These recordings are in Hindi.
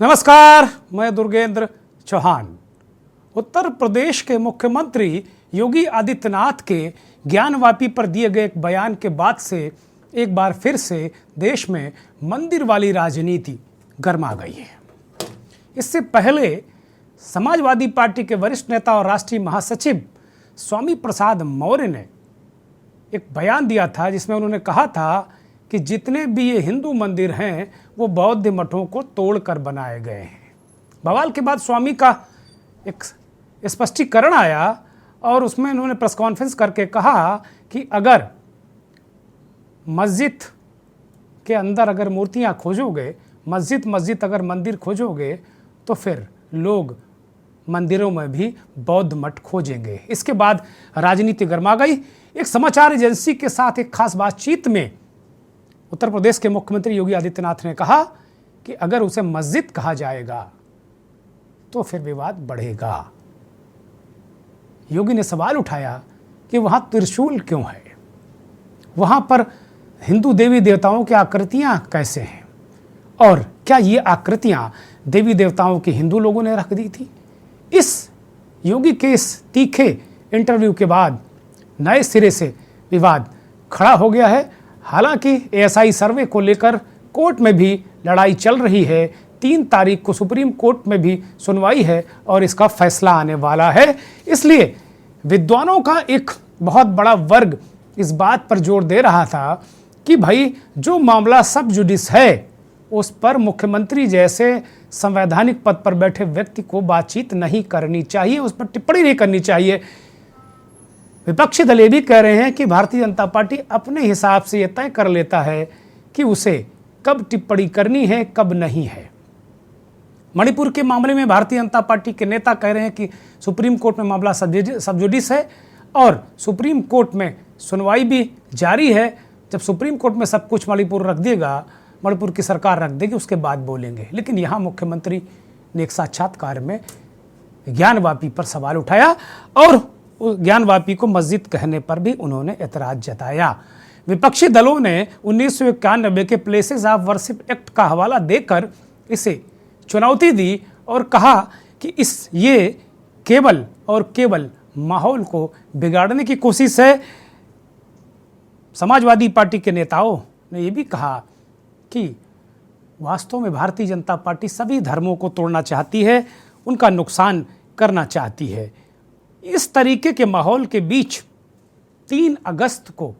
नमस्कार, मैं दुर्गेंद्र चौहान। उत्तर प्रदेश के मुख्यमंत्री योगी आदित्यनाथ के ज्ञानवापी पर दिए गए एक बयान के बाद से एक बार फिर से देश में मंदिर वाली राजनीति गर्मा गई है। इससे पहले समाजवादी पार्टी के वरिष्ठ नेता और राष्ट्रीय महासचिव स्वामी प्रसाद मौर्य ने एक बयान दिया था जिसमें उन्होंने कहा था कि जितने भी ये हिंदू मंदिर हैं वो बौद्ध मठों को तोड़कर बनाए गए हैं। बवाल के बाद स्वामी का एक स्पष्टीकरण आया और उसमें उन्होंने प्रेस कॉन्फ्रेंस करके कहा कि अगर मस्जिद के अंदर अगर मूर्तियां खोजोगे, मस्जिद अगर मंदिर खोजोगे तो फिर लोग मंदिरों में भी बौद्ध मठ खोजेंगे। इसके बाद राजनीति गर्मा गई। एक समाचार एजेंसी के साथ एक खास बातचीत में उत्तर प्रदेश के मुख्यमंत्री योगी आदित्यनाथ ने कहा कि अगर उसे मस्जिद कहा जाएगा तो फिर विवाद बढ़ेगा। योगी ने सवाल उठाया कि वहां त्रिशूल क्यों है, वहां पर हिंदू देवी देवताओं की आकृतियां कैसे हैं और क्या ये आकृतियां देवी देवताओं की हिंदू लोगों ने रख दी थी। इस योगी के इस तीखे इंटरव्यू के बाद नए सिरे से विवाद खड़ा हो गया है। हालांकि एएसआई सर्वे को लेकर कोर्ट में भी लड़ाई चल रही है। 3 तारीख को सुप्रीम कोर्ट में भी सुनवाई है और इसका फैसला आने वाला है। इसलिए विद्वानों का एक बहुत बड़ा वर्ग इस बात पर जोर दे रहा था कि भाई जो मामला सब जुडिस है उस पर मुख्यमंत्री जैसे संवैधानिक पद पर बैठे व्यक्ति को बातचीत नहीं करनी चाहिए, उस पर टिप्पणी नहीं करनी चाहिए। विपक्षी दल ये भी कह रहे हैं कि भारतीय जनता पार्टी अपने हिसाब से यह तय कर लेता है कि उसे कब टिप्पणी करनी है, कब नहीं है। मणिपुर के मामले में भारतीय जनता पार्टी के नेता कह रहे हैं कि सुप्रीम कोर्ट में मामला सब जुडिस है और सुप्रीम कोर्ट में सुनवाई भी जारी है। जब सुप्रीम कोर्ट में सब कुछ मणिपुर रख देगा, मणिपुर की सरकार रख देगी, उसके बाद बोलेंगे। लेकिन यहाँ मुख्यमंत्री ने एक साक्षात्कार में ज्ञानवापी पर सवाल उठाया और ज्ञानवापी को मस्जिद कहने पर भी उन्होंने ऐतराज जताया। विपक्षी दलों ने 1991 के प्लेसेस ऑफ वर्शिप एक्ट का हवाला देकर इसे चुनौती दी और कहा कि ये केवल और केवल माहौल को बिगाड़ने की कोशिश है। समाजवादी पार्टी के नेताओं ने यह भी कहा कि वास्तव में भारतीय जनता पार्टी सभी धर्मों को तोड़ना चाहती है, उनका नुकसान करना चाहती है। इस तरीके के माहौल के बीच 3 अगस्त को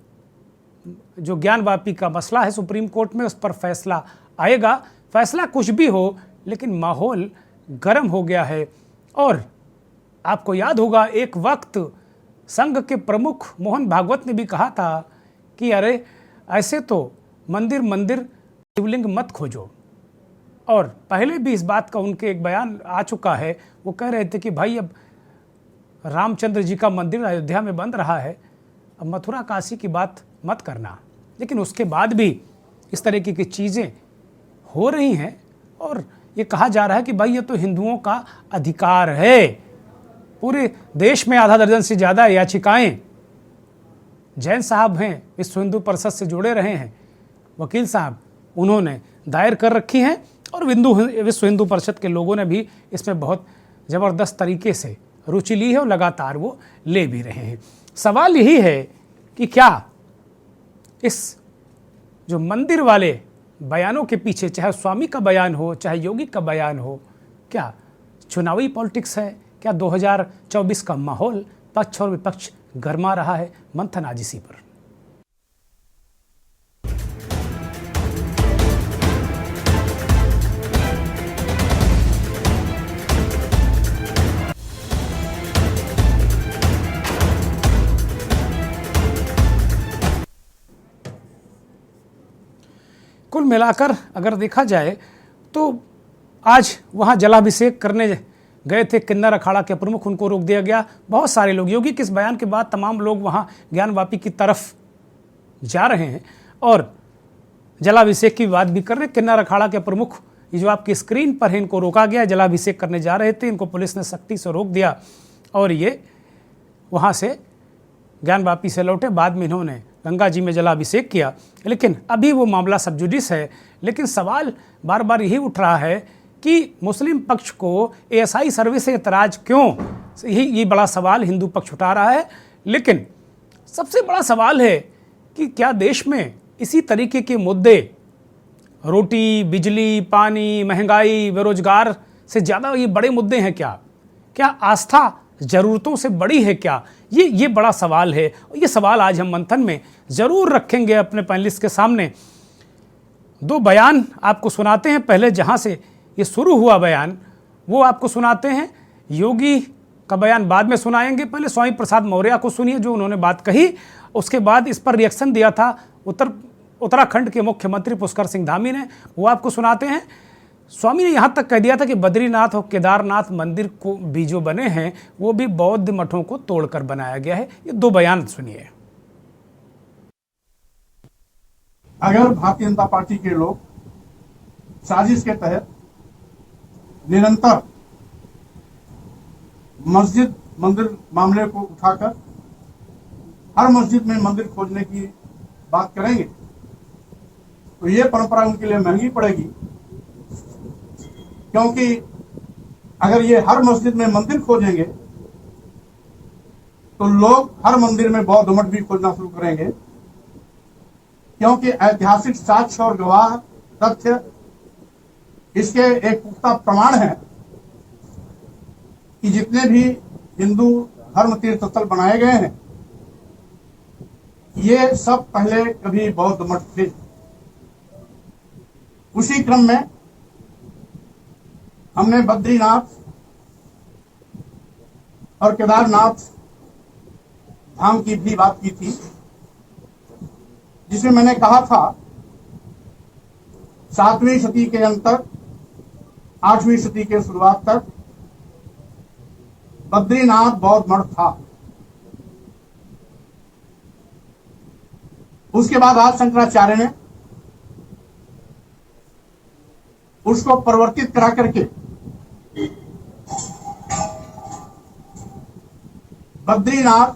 जो ज्ञानवापी का मसला है सुप्रीम कोर्ट में, उस पर फैसला आएगा। फैसला कुछ भी हो लेकिन माहौल गर्म हो गया है। और आपको याद होगा एक वक्त संघ के प्रमुख मोहन भागवत ने भी कहा था कि अरे ऐसे तो मंदिर शिवलिंग मत खोजो। और पहले भी इस बात का उनके एक बयान आ चुका है। वो कह रहे थे कि भाई अब रामचंद्र जी का मंदिर अयोध्या में बन रहा है, अब मथुरा काशी की बात मत करना। लेकिन उसके बाद भी इस तरीके की चीज़ें हो रही हैं और ये कहा जा रहा है कि भाई ये तो हिंदुओं का अधिकार है। पूरे देश में आधा दर्जन से ज़्यादा याचिकाएं जैन साहब हैं, विश्व हिंदू परिषद से जुड़े रहे हैं वकील साहब, उन्होंने दायर कर रखी हैं और विश्व हिंदू परिषद के लोगों ने भी इसमें बहुत ज़बरदस्त तरीके से रुचि ली है और लगातार वो ले भी रहे हैं। सवाल यही है कि क्या इस जो मंदिर वाले बयानों के पीछे, चाहे स्वामी का बयान हो चाहे योगी का बयान हो, क्या चुनावी पॉलिटिक्स है? क्या 2024 का माहौल पक्ष और विपक्ष गरमा रहा है? मंथन आज इसी पर। कुल मिलाकर अगर देखा जाए तो आज वहाँ जलाभिषेक करने गए थे किन्नर अखाड़ा के प्रमुख, उनको रोक दिया गया। बहुत सारे लोग, योगी के इस बयान के बाद तमाम लोग वहाँ ज्ञानवापी की तरफ जा रहे हैं और जलाभिषेक की बात भी कर रहे हैं। किन्नर अखाड़ा के प्रमुख, ये जो आपकी स्क्रीन पर है, इनको रोका गया, जलाभिषेक करने जा रहे थे, इनको पुलिस ने सख्ती से रोक दिया और ये वहाँ से ज्ञानवापी से लौटे। बाद में इन्होंने गंगा जी में जलाभिषेक किया। लेकिन अभी वो मामला सब जुडिस है। लेकिन सवाल बार बार यही उठ रहा है कि मुस्लिम पक्ष को एएसआई सर्विस से एतराज क्यों, ये बड़ा सवाल हिंदू पक्ष उठा रहा है। लेकिन सबसे बड़ा सवाल है कि क्या देश में इसी तरीके के मुद्दे, रोटी, बिजली, पानी, महंगाई, बेरोजगार से ज़्यादा ये बड़े मुद्दे हैं क्या? क्या आस्था ज़रूरतों से बड़ी है क्या? ये बड़ा सवाल है। ये सवाल आज हम मंथन में ज़रूर रखेंगे अपने पैनलिस्ट के सामने। दो बयान आपको सुनाते हैं। पहले जहाँ से ये शुरू हुआ बयान वो आपको सुनाते हैं। योगी का बयान बाद में सुनाएंगे। पहले स्वामी प्रसाद मौर्य को सुनिए जो उन्होंने बात कही। उसके बाद इस पर रिएक्शन दिया था उत्तराखंड के मुख्यमंत्री पुष्कर सिंह धामी ने, वो आपको सुनाते हैं। स्वामी ने यहाँ तक कह दिया था कि बद्रीनाथ और केदारनाथ मंदिर को भी जो बने हैं वो भी बौद्ध मठों को तोड़कर बनाया गया है। ये दो बयान सुनिए। अगर भारतीय जनता पार्टी के लोग साजिश के तहत निरंतर मस्जिद मंदिर मामले को उठाकर हर मस्जिद में मंदिर खोजने की बात करेंगे तो ये परंपरा उनके लिए महंगी पड़ेगी, क्योंकि अगर ये हर मस्जिद में मंदिर खोजेंगे तो लोग हर मंदिर में बौद्ध मठ भी खोजना शुरू करेंगे, क्योंकि ऐतिहासिक साक्ष्य और गवाह तथ्य इसके एक पुख्ता प्रमाण है कि जितने भी हिंदू धर्म तीर्थ स्थल बनाए गए हैं ये सब पहले कभी बौद्ध मठ थे। उसी क्रम में हमने बद्रीनाथ और केदारनाथ धाम की भी बात की थी, जिसमें मैंने कहा था 7वीं शती के अंत तक 8वीं शती के शुरुआत तक बद्रीनाथ बौद्ध मठ था। उसके बाद आज शंकराचार्य ने उसको परिवर्तित करा करके बद्रीनाथ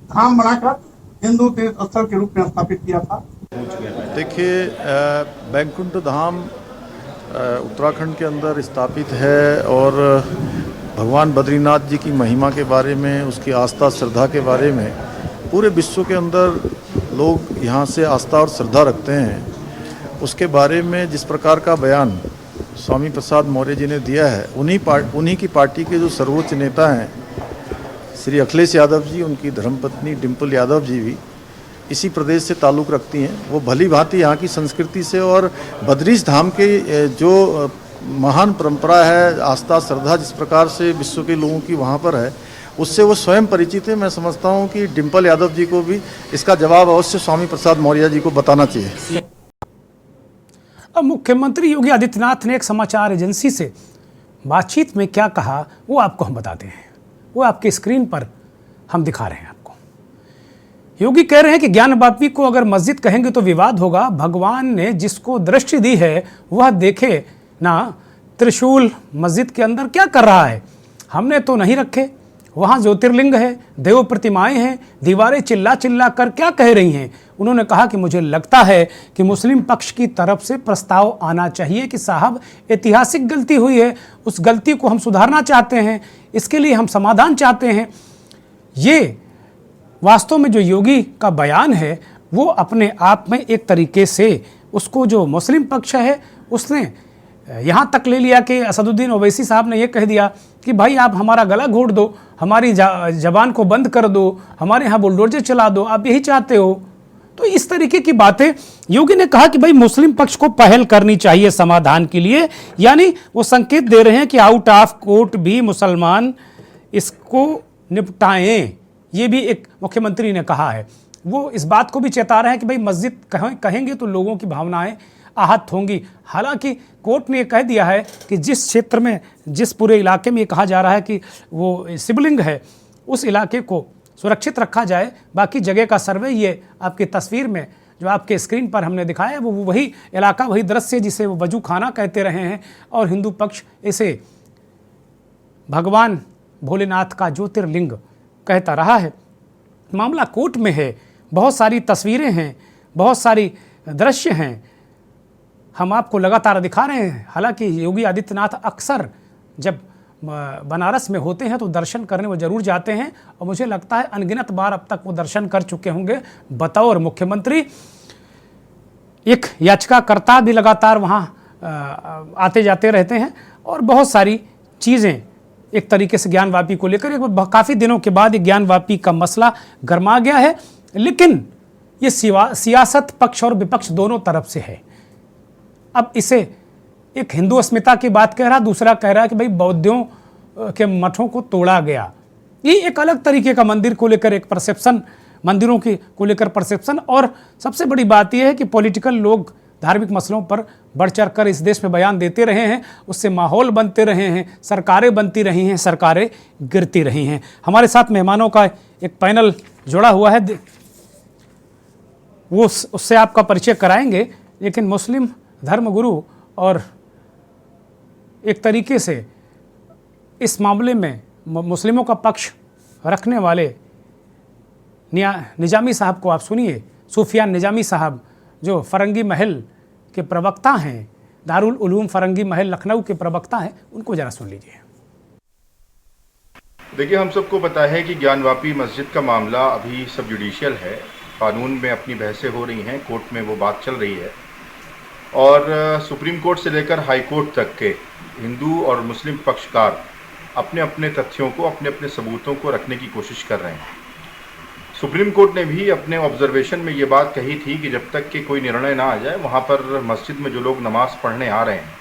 धाम बनाकर हिंदू तीर्थ स्थल के रूप में स्थापित किया था। देखिए, बैकुंठ धाम उत्तराखंड के अंदर स्थापित है और भगवान बद्रीनाथ जी की महिमा के बारे में, उसकी आस्था श्रद्धा के बारे में पूरे विश्व के अंदर लोग यहाँ से आस्था और श्रद्धा रखते हैं। उसके बारे में जिस प्रकार का बयान स्वामी प्रसाद मौर्य जी ने दिया है, उन्हीं की पार्टी के जो सर्वोच्च नेता हैं श्री अखिलेश यादव जी, उनकी धर्मपत्नी डिम्पल यादव जी भी इसी प्रदेश से ताल्लुक़ रखती हैं। वो भली भांति यहाँ की संस्कृति से और बद्रीश धाम के जो महान परंपरा है, आस्था श्रद्धा जिस प्रकार से विश्व के लोगों की वहाँ पर है, उससे वो स्वयं परिचित है। मैं समझता हूँ कि डिम्पल यादव जी को भी इसका जवाब अवश्य स्वामी प्रसाद मौर्य जी को बताना चाहिए। अब मुख्यमंत्री योगी आदित्यनाथ ने एक समाचार एजेंसी से बातचीत में क्या कहा वो आपको हम बताते हैं। वो आपके स्क्रीन पर हम दिखा रहे हैं आपको। योगी कह रहे हैं कि ज्ञानवापी को अगर मस्जिद कहेंगे तो विवाद होगा। भगवान ने जिसको दृष्टि दी है वह देखे ना त्रिशूल मस्जिद के अंदर क्या कर रहा है। हमने तो नहीं रखे, वहाँ ज्योतिर्लिंग है, देव प्रतिमाएं हैं, दीवारें चिल्ला चिल्ला कर क्या कह रही हैं। उन्होंने कहा कि मुझे लगता है कि मुस्लिम पक्ष की तरफ से प्रस्ताव आना चाहिए कि साहब ऐतिहासिक गलती हुई है, उस गलती को हम सुधारना चाहते हैं, इसके लिए हम समाधान चाहते हैं। ये वास्तव में जो योगी का बयान है वो अपने आप में एक तरीके से उसको जो मुस्लिम पक्ष है उसने यहाँ तक ले लिया कि असदुद्दीन ओवैसी साहब ने ये कह दिया कि भाई आप हमारा गला घोट दो, हमारी जबान को बंद कर दो, हमारे यहाँ बुलडोजर चला दो, आप यही चाहते हो। तो इस तरीके की बातें योगी ने कहा कि भाई मुस्लिम पक्ष को पहल करनी चाहिए समाधान के लिए, यानी वो संकेत दे रहे हैं कि आउट ऑफ कोर्ट भी मुसलमान इसको निपटाएं। ये भी एक मुख्यमंत्री ने कहा है। वो इस बात को भी चेता रहे हैं कि भाई मस्जिद कहेंगे तो लोगों की भावनाएं आहत होंगी। हालांकि कोर्ट ने ये कह दिया है कि जिस क्षेत्र में, जिस पूरे इलाके में ये कहा जा रहा है कि वो शिवलिंग है, उस इलाके को सुरक्षित रखा जाए। बाकी जगह का सर्वे ये आपकी तस्वीर में जो आपके स्क्रीन पर हमने दिखाया है वो वही इलाका, वही दृश्य जिसे वो वजू खाना कहते रहे हैं और हिंदू पक्ष इसे भगवान भोलेनाथ का ज्योतिर्लिंग कहता रहा है। मामला कोर्ट में है, बहुत सारी तस्वीरें हैं, बहुत सारी दृश्य हैं। हम आपको लगातार दिखा रहे हैं। हालांकि योगी आदित्यनाथ अक्सर जब बनारस में होते हैं तो दर्शन करने वो जरूर जाते हैं, और मुझे लगता है अनगिनत बार अब तक वो दर्शन कर चुके होंगे बतौर मुख्यमंत्री। एक याचिकाकर्ता भी लगातार वहाँ आते जाते रहते हैं, और बहुत सारी चीज़ें एक तरीके से ज्ञानवापी को लेकर काफ़ी दिनों के बाद एक ज्ञानवापी का मसला गरमा गया है। लेकिन ये सियासत पक्ष और विपक्ष दोनों तरफ से है। अब इसे एक हिंदू अस्मिता की बात कह रहा, दूसरा कह रहा है कि भाई बौद्धों के मठों को तोड़ा गया। ये एक अलग तरीके का मंदिर को लेकर एक परसेप्शन, मंदिरों की को लेकर परसेप्शन, और सबसे बड़ी बात यह है कि पॉलिटिकल लोग धार्मिक मसलों पर बढ़ चढ़ कर इस देश में बयान देते रहे हैं, उससे माहौल बनते रहे हैं, सरकारें बनती रही हैं, सरकारें गिरती रही हैं। हमारे साथ मेहमानों का एक पैनल जुड़ा हुआ है, वो उससे आपका परिचय कराएंगे। लेकिन मुस्लिम धर्मगुरु और एक तरीके से इस मामले में मुस्लिमों का पक्ष रखने वाले निजामी साहब को आप सुनिए। सूफियान निजामी साहब जो फरंगी महल के प्रवक्ता हैं, दारुल उलूम फरंगी महल लखनऊ के प्रवक्ता हैं, उनको जरा सुन लीजिए। देखिए, हम सबको पता है कि ज्ञानवापी मस्जिद का मामला अभी सब जुडिशियल है, कानून में अपनी बहसें हो रही हैं, कोर्ट में वो बात चल रही है, और सुप्रीम कोर्ट से लेकर हाई कोर्ट तक के हिंदू और मुस्लिम पक्षकार अपने अपने तथ्यों को, अपने अपने सबूतों को रखने की कोशिश कर रहे हैं। सुप्रीम कोर्ट ने भी अपने ऑब्जर्वेशन में ये बात कही थी कि जब तक कि कोई निर्णय ना आ जाए, वहाँ पर मस्जिद में जो लोग नमाज़ पढ़ने आ रहे हैं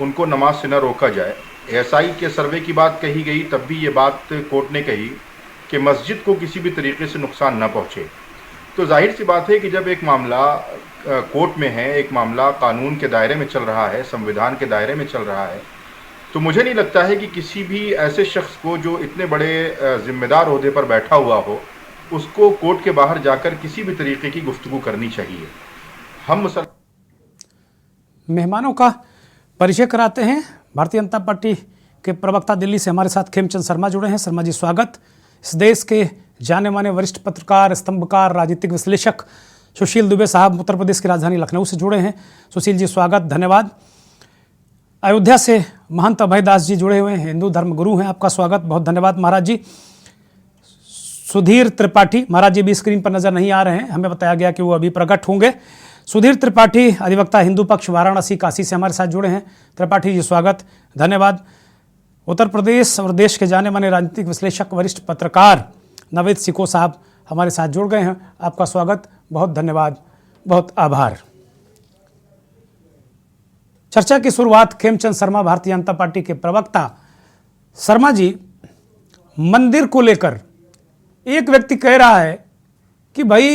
उनको नमाज से न रोका जाए। एएसआई के सर्वे की बात कही गई, तब भी ये बात कोर्ट ने कही कि मस्जिद को किसी भी तरीके से नुकसान न पहुँचे। तो जाहिर सी बात है कि जब एक मामला कोर्ट में है, एक मामला कानून के दायरे में चल रहा है, संविधान के दायरे में चल रहा है, तो मुझे नहीं लगता है कि किसी भी ऐसे शख्स को जो इतने बड़े जिम्मेदार ओहदे पर बैठा हुआ हो, उसको कोर्ट के बाहर जाकर किसी भी तरीके की गुफ्तगू करनी चाहिए। हम मेहमानों का परिचय कराते हैं। भारतीय जनता पार्टी के प्रवक्ता दिल्ली से हमारे साथ खेमचंद शर्मा जुड़े हैं। शर्मा जी, स्वागत। इस देश के जाने माने वरिष्ठ पत्रकार, स्तंभकार, राजनीतिक विश्लेषक सुशील दुबे साहब उत्तर प्रदेश की राजधानी लखनऊ से जुड़े हैं। सुशील जी, स्वागत, धन्यवाद। अयोध्या से महंत अभयदास जी जुड़े हुए हैं, हिंदू धर्म गुरु हैं, आपका स्वागत, बहुत धन्यवाद महाराज जी। सुधीर त्रिपाठी महाराज जी भी स्क्रीन पर नजर नहीं आ रहे हैं, हमें बताया गया कि वो अभी प्रकट होंगे। सुधीर त्रिपाठी, अधिवक्ता, हिंदू पक्ष, वाराणसी काशी से हमारे साथ जुड़े हैं। त्रिपाठी जी, स्वागत, धन्यवाद। उत्तर प्रदेश और देश के जाने माने राजनीतिक विश्लेषक, वरिष्ठ पत्रकार नवेद सिको साहब हमारे साथ जुड़ गए हैं, आपका स्वागत, बहुत धन्यवाद, बहुत आभार। चर्चा की शुरुआत खेमचंद शर्मा, भारतीय जनता पार्टी के प्रवक्ता। शर्मा जी, मंदिर को लेकर एक व्यक्ति कह रहा है कि भाई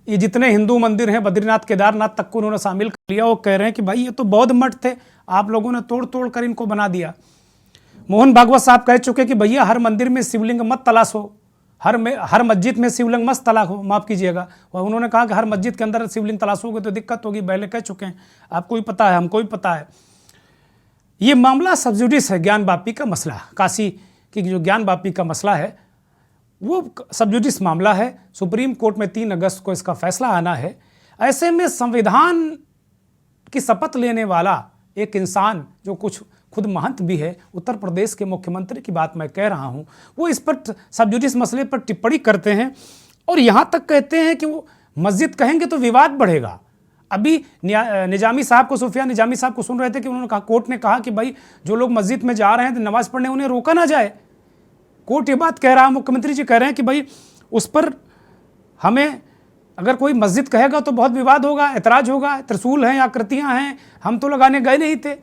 ये जितने हिंदू मंदिर हैं, बद्रीनाथ, केदारनाथ तक को उन्होंने शामिल कर लिया। वो कह रहे हैं कि भाई ये तो बौद्ध मठ थे, आप लोगों ने तोड़ तोड़ कर इनको बना दिया। मोहन भागवत साहब कह चुके कि भैया हर मंदिर में शिवलिंग मत तलाशो, हर मस्जिद में शिवलिंग मत तलाशो, माफ़ कीजिएगा। और उन्होंने कहा कि हर मस्जिद के अंदर शिवलिंग तलाशोगे तो दिक्कत होगी, पहले कह चुके हैं, आपको भी पता है, हमको भी पता है। ये मामला सब्जुडिस है, ज्ञानवापी का मसला, काशी की जो ज्ञानवापी का मसला है वो सब्जुडिस मामला है। सुप्रीम कोर्ट में 3 अगस्त को इसका फैसला आना है। ऐसे में संविधान की शपथ लेने वाला एक इंसान जो कुछ खुद महंत भी है, उत्तर प्रदेश के मुख्यमंत्री की बात मैं कह रहा हूं, वो इस पर सब्जुडिस मसले पर टिप्पणी करते हैं और यहां तक कहते हैं कि वो मस्जिद कहेंगे तो विवाद बढ़ेगा। अभी निजामी साहब को, सूफिया निजामी साहब को सुन रहे थे कि उन्होंने कहा, कोर्ट ने कहा कि भाई जो लोग मस्जिद में जा रहे हैं तो नमाज पढ़ने उन्हें रोका ना जाए। कोर्ट ये बात कह रहा है, मुख्यमंत्री जी कह रहे हैं कि भाई उस पर हमें अगर कोई मस्जिद कहेगा तो बहुत विवाद होगा, ऐतराज होगा, त्रिशूल हैं, आकृतियां हैं, हम तो लगाने गए नहीं थे।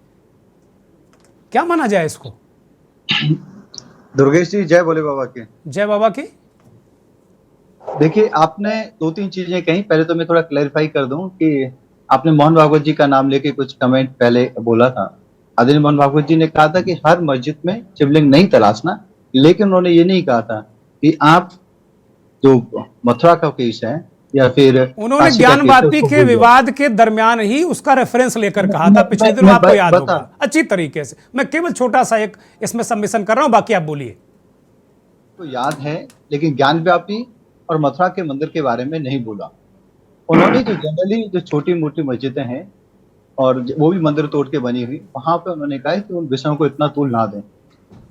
क्या माना जाए इसको? दुर्गेश जी, जय भोले बाबा के। जय बाबा की। देखिए, आपने 2-3 चीजें कही। पहले तो मैं थोड़ा क्लैरिफाई कर दूं कि आपने मोहन भागवत जी का नाम लेके कुछ कमेंट पहले बोला था। आदरणीय मोहन भागवत जी ने कहा था कि हर मस्जिद में शिवलिंग नहीं तलाशना, लेकिन उन्होंने ये नहीं कहा था कि आप जो मथुरा का केस है या फिर उन्होंने ज्ञानवापी के विवाद के दरमियान ही उसका रेफरेंस लेकर कहा था पिछले दिनों, आपको याद होगा अच्छी तरीके से। मैं केवल छोटा सा एक इसमें सबमिशन कर रहा हूं, बाकी आप बोलिए। तो याद है, लेकिन ज्ञानवापी और मथुरा के मंदिर के बारे में नहीं बोला उन्होंने। जो जनरली जो छोटी मोटी मस्जिदें हैं और वो भी मंदिर तोड़ के बनी हुई, वहां पे उन्होंने कहा है कि उन विषयों को इतना तूल ना दें।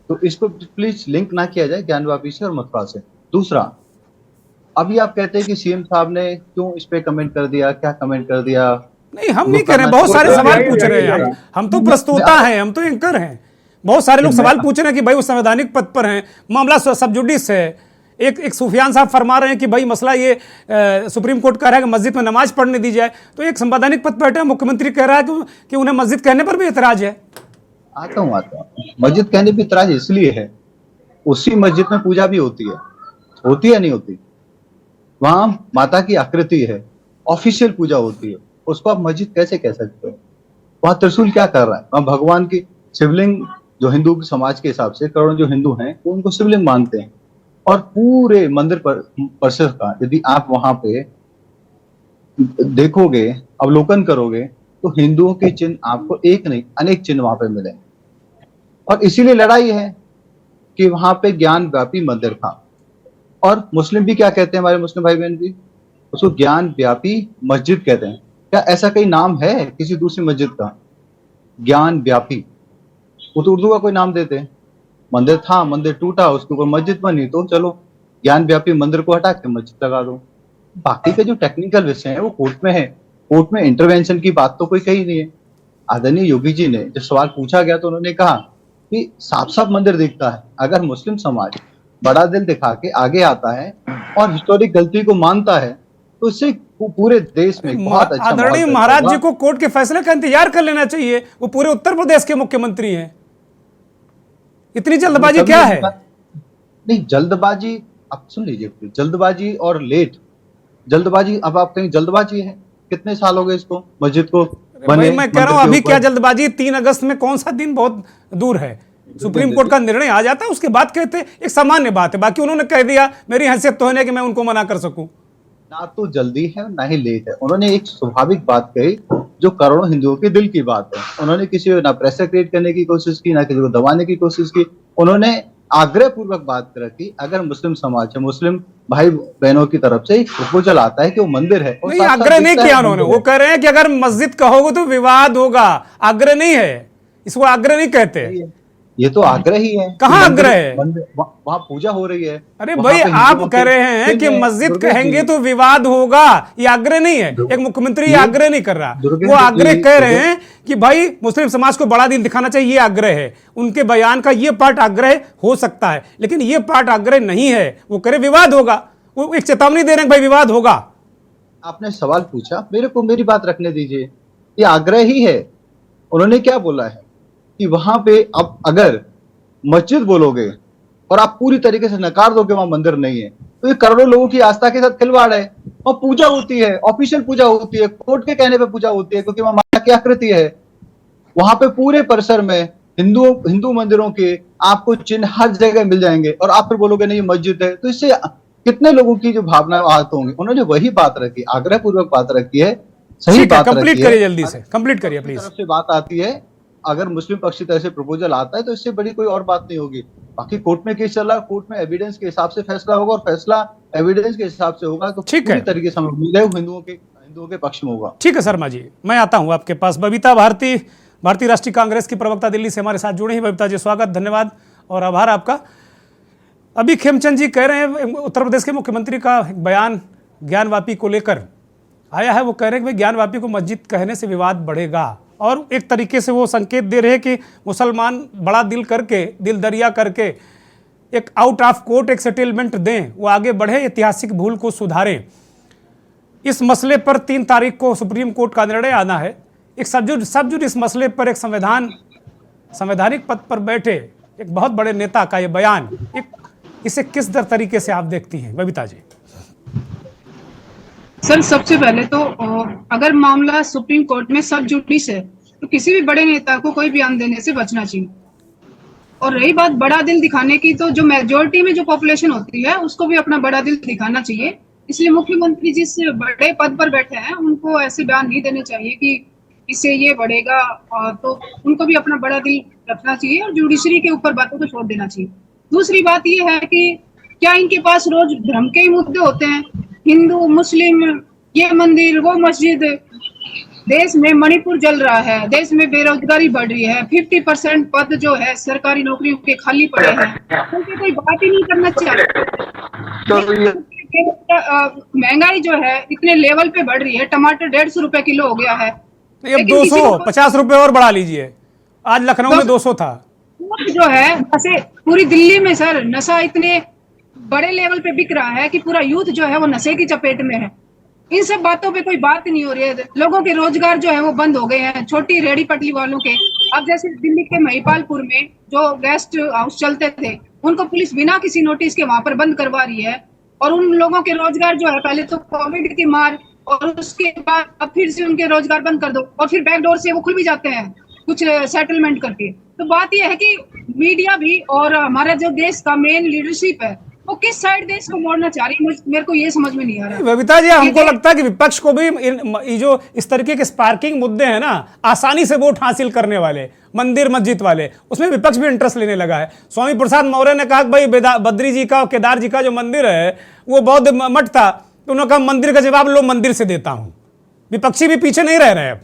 तो इसको प्लीज लिंक ना किया जाए ज्ञानवापी से और मथुरा से। दूसरा, अभी आप कहते हैं कि सीएम साहब ने क्यों इस पे कमेंट कर दिया, क्या कमेंट कर दिया? नहीं, हम नहीं कह रहे हैं, बहुत सारे सवाल पूछ रहे हैं। हम तो प्रस्तोता हैं, हम तो एंकर हैं। बहुत सारे लोग सवाल पूछ रहे हैं कि भाई वो संवैधानिक पद पर हैं, मामला सब जुडिस है। एक सुफियान साहब फरमा रहे हैं कि भाई मसला ये सुप्रीम कोर्ट कह रहा है कि मस्जिद में नमाज पढ़ने दी जाए, तो एक संवैधानिक पद पर बैठे मुख्यमंत्री कह रहा है कि उन्हें मस्जिद कहने पर भी एतराज है। आता हूँ मस्जिद कहने भी एतराज इसलिए है, उसी मस्जिद में पूजा भी होती है नहीं होती? वहां माता की आकृति है, ऑफिशियल पूजा होती है, उसको आप मस्जिद कैसे कह सकते हो? वहां त्रिशूल क्या कर रहा है? वहां भगवान की शिवलिंग, जो हिंदू समाज के हिसाब से करोड़ों जो हिंदू हैं वो उनको शिवलिंग मानते हैं, और पूरे मंदिर परिसर का यदि आप वहां पे देखोगे, अवलोकन करोगे, तो हिंदुओं के चिन्ह आपको एक नहीं अनेक चिन्ह वहां पे मिले। और इसीलिए लड़ाई है कि वहां पे ज्ञानव्यापी मंदिर था। और मुस्लिम भी क्या कहते हैं, हमारे मुस्लिम भाई बहन भी उसको ज्ञानव्यापी मस्जिद कहते हैं। क्या ऐसा कोई नाम है किसी दूसरी मस्जिद का, ज्ञानव्यापी? वो तो उर्दू का कोई नाम देते हैं। मंदिर था, मंदिर टूटा, उसके ऊपर मस्जिद बनी, तो चलो ज्ञानव्यापी मंदिर को हटा के मस्जिद लगा दो। बाकी के जो टेक्निकल विषय है वो कोर्ट में है, कोर्ट में इंटरवेंशन की बात तो कोई कही नहीं है। आदरणीय योगी जी ने जब सवाल पूछा गया तो उन्होंने कहा कि साफ साफ मंदिर दिखता है, अगर मुस्लिम समाज बड़ा दिल दिखा के आगे आता है और हिस्टोरिक गलती को मानता है तो इससे पूरे देश में बहुत अच्छा आदरणीय महाराज जी को कोर्ट के फैसले का इंतजार कर लेना चाहिए। वो पूरे उत्तर प्रदेश के मुख्यमंत्री हैं, इतनी जल्दबाजी क्या है? नहीं, जल्दबाजी आप सुन लीजिए, जल्दबाजी और लेट जल्दबाजी। अब आप कहीं जल्दबाजी है, कितने साल हो गए इसको मस्जिद को बने? मैं कह रहा हूं अभी क्या जल्दबाजी? 3 अगस्त में कौन सा दिन बहुत दूर है, सुप्रीम कोर्ट का निर्णय आ जाता है, उसके बाद कहते हैं एक सामान्य बात है। बाकी उन्होंने कह दिया, मेरी हैसियत तो है कि मैं उनको मना कर सकूं। ना तो जल्दी है ना ही लेट है। उन्होंने एक स्वाभाविक बात कही जो करोड़ों हिंदुओं के दिल की बात है। उन्होंने किसी को ना प्रेशर क्रिएट करने की कोशिश की, ना किसी को दबाने की कोशिश की। उन्होंने आग्रह पूर्वक बात रखी, अगर मुस्लिम समाज है, मुस्लिम भाई बहनों की तरफ से प्रपोजल आता है कि वो मंदिर है, नहीं, आग्रह नहीं किया उन्होंने। वो कह रहे हैं कि अगर मस्जिद कहोगे तो विवाद होगा, आग्रह नहीं है, इसको आग्रह नहीं कहते। ये तो आग्रह ही है। कहाँ आग्रह है? वहां पूजा हो रही है। अरे भाई, आप कह रहे हैं कि मस्जिद कहेंगे तो विवाद होगा, ये आग्रह नहीं है। एक मुख्यमंत्री आग्रह नहीं कर रहा, वो आग्रह कह रहे हैं कि भाई मुस्लिम समाज को बड़ा दिल दिखाना चाहिए, ये आग्रह है। उनके बयान का ये पार्ट आग्रह हो सकता है, लेकिन ये पार्ट आग्रह नहीं है। वो कह रहे विवाद होगा, वो एक चेतावनी दे रहे हैं भाई विवाद होगा। आपने सवाल पूछा, मेरे को मेरी बात रखने दीजिए। ये आग्रह ही है। उन्होंने क्या बोला है कि वहां पे अब अगर मस्जिद बोलोगे और आप पूरी तरीके से नकार दोगे वहां मंदिर नहीं है, तो ये करोड़ों लोगों की आस्था के साथ खिलवाड़ है। और पूजा होती है, ऑफिशियल पूजा होती है, कोर्ट के कहने पे पूजा होती है, क्योंकि वहां माता की आकृति है। वहां पे पूरे परिसर में हिंदू मंदिरों के आपको चिन्ह हर जगह मिल जाएंगे, और आप फिर बोलोगे नहीं मस्जिद है, तो इससे कितने लोगों की जो भावना आहत होंगी। उन्होंने वही बात रखी, आग्रह पूर्वक बात रखी है, सही बात रखी है। कंप्लीट करिए, जल्दी से कंप्लीट करिए प्लीज। तरफ से बात आती है, अगर मुस्लिम पक्ष की तरफ से प्रपोजल आता है तो इससे बड़ी कोई और बात नहीं होगी। बाकी कोर्ट में केस चल रहा है, कोर्ट में एविडेंस के हिसाब से फैसला होगा, और फैसला एविडेंस के हिसाब से होगा तो पूरी तरीके से उम्मीद है हिंदुओं के पक्ष में होगा। ठीक है शर्मा जी, मैं आता हूं आपके पास। बबीता भारती, भारतीय राष्ट्रीय कांग्रेस की प्रवक्ता, दिल्ली से हमारे साथ जुड़े हैं। बबीता जी, स्वागत, धन्यवाद और आभार आपका। अभी खेमचंद जी कह रहे हैं, उत्तर प्रदेश के मुख्यमंत्री का एक बयान ज्ञानवापी को लेकर आया है। वो कह रहे हैं कि ज्ञानवापी को मस्जिद कहने से विवाद बढ़ेगा, और एक तरीके से वो संकेत दे रहे हैं कि मुसलमान बड़ा दिल करके, दिल दरिया करके एक आउट ऑफ कोर्ट एक सेटलमेंट दें, वो आगे बढ़े, ऐतिहासिक भूल को सुधारें। इस मसले पर 3 तारीख को सुप्रीम कोर्ट का निर्णय आना है। एक सब्जुड इस मसले पर एक संवैधानिक पद पर बैठे एक बहुत बड़े नेता का ये बयान, इसे किस तरीके से आप देखती हैं बबीता जी? सर, सबसे पहले तो अगर मामला सुप्रीम कोर्ट में सब जुडिस है तो किसी भी बड़े नेता को कोई बयान देने से बचना चाहिए। और रही बात बड़ा दिल दिखाने की, तो जो मेजोरिटी में जो पॉपुलेशन होती है उसको भी अपना बड़ा दिल दिखाना चाहिए। इसलिए मुख्यमंत्री जिस बड़े पद पर बैठे हैं उनको ऐसे बयान नहीं देने चाहिए कि इससे ये बढ़ेगा, तो उनको भी अपना बड़ा दिल रखना चाहिए और जुडिशरी के ऊपर बातों को छोड़ देना चाहिए। दूसरी बात ये है कि क्या इनके पास रोज धर्म के ही मुद्दे होते हैं, हिंदू मुस्लिम, ये मंदिर वो मस्जिद, देश में मणिपुर जल रहा है, देश में बेरोजगारी बढ़ रही है, 50% पद जो है सरकारी नौकरियों के खाली पड़े हैं, क्योंकि कोई बात ही नहीं करना चाहिए। महंगाई जो है इतने लेवल पे बढ़ रही है, टमाटर 150 रुपए किलो हो गया है। नहीं, अब 250 रुपए और बढ़ा लीजिए, आज लखनऊ में 200 था। जो है नशे पूरी दिल्ली में सर, नशा इतने बड़े लेवल पे बिक रहा है कि पूरा यूथ जो है वो नशे की चपेट में है। इन सब बातों पे कोई बात नहीं हो रही है। लोगों के रोजगार जो है वो बंद हो गए हैं, छोटी रेडी पटली वालों के। अब जैसे दिल्ली के महिपालपुर में जो गेस्ट हाउस चलते थे, उनको पुलिस बिना किसी नोटिस के वहां पर बंद करवा रही है, और उन लोगों के रोजगार जो है, पहले तो कोविड की मार और उसके बाद अब फिर से उनके रोजगार बंद कर दो, और फिर बैकडोर से वो खुल भी जाते हैं कुछ सेटलमेंट करके। तो बात यह है कि मीडिया भी और हमारा जो देश का मेन लीडरशिप है वो किस साइड देश को मोड़ना चाह रही है, मेरे को ये समझ में नहीं आ रहा। बबीता जी, हमको लगता है कि विपक्ष को भी ये जो इस तरीके के स्पार्किंग मुद्दे हैं ना, आसानी से वोट हासिल करने वाले, मंदिर मस्जिद वाले, उसमें विपक्ष भी इंटरेस्ट लेने लगा है। स्वामी प्रसाद मौर्य ने कहा कि भाई बद्री जी का और केदार जी का जो मंदिर है वो बौद्ध मठ था, तो उन्होंने कहा मंदिर का जवाब लो मंदिर से देता हूं। विपक्षी भी पीछे नहीं रह रहे हैं, अब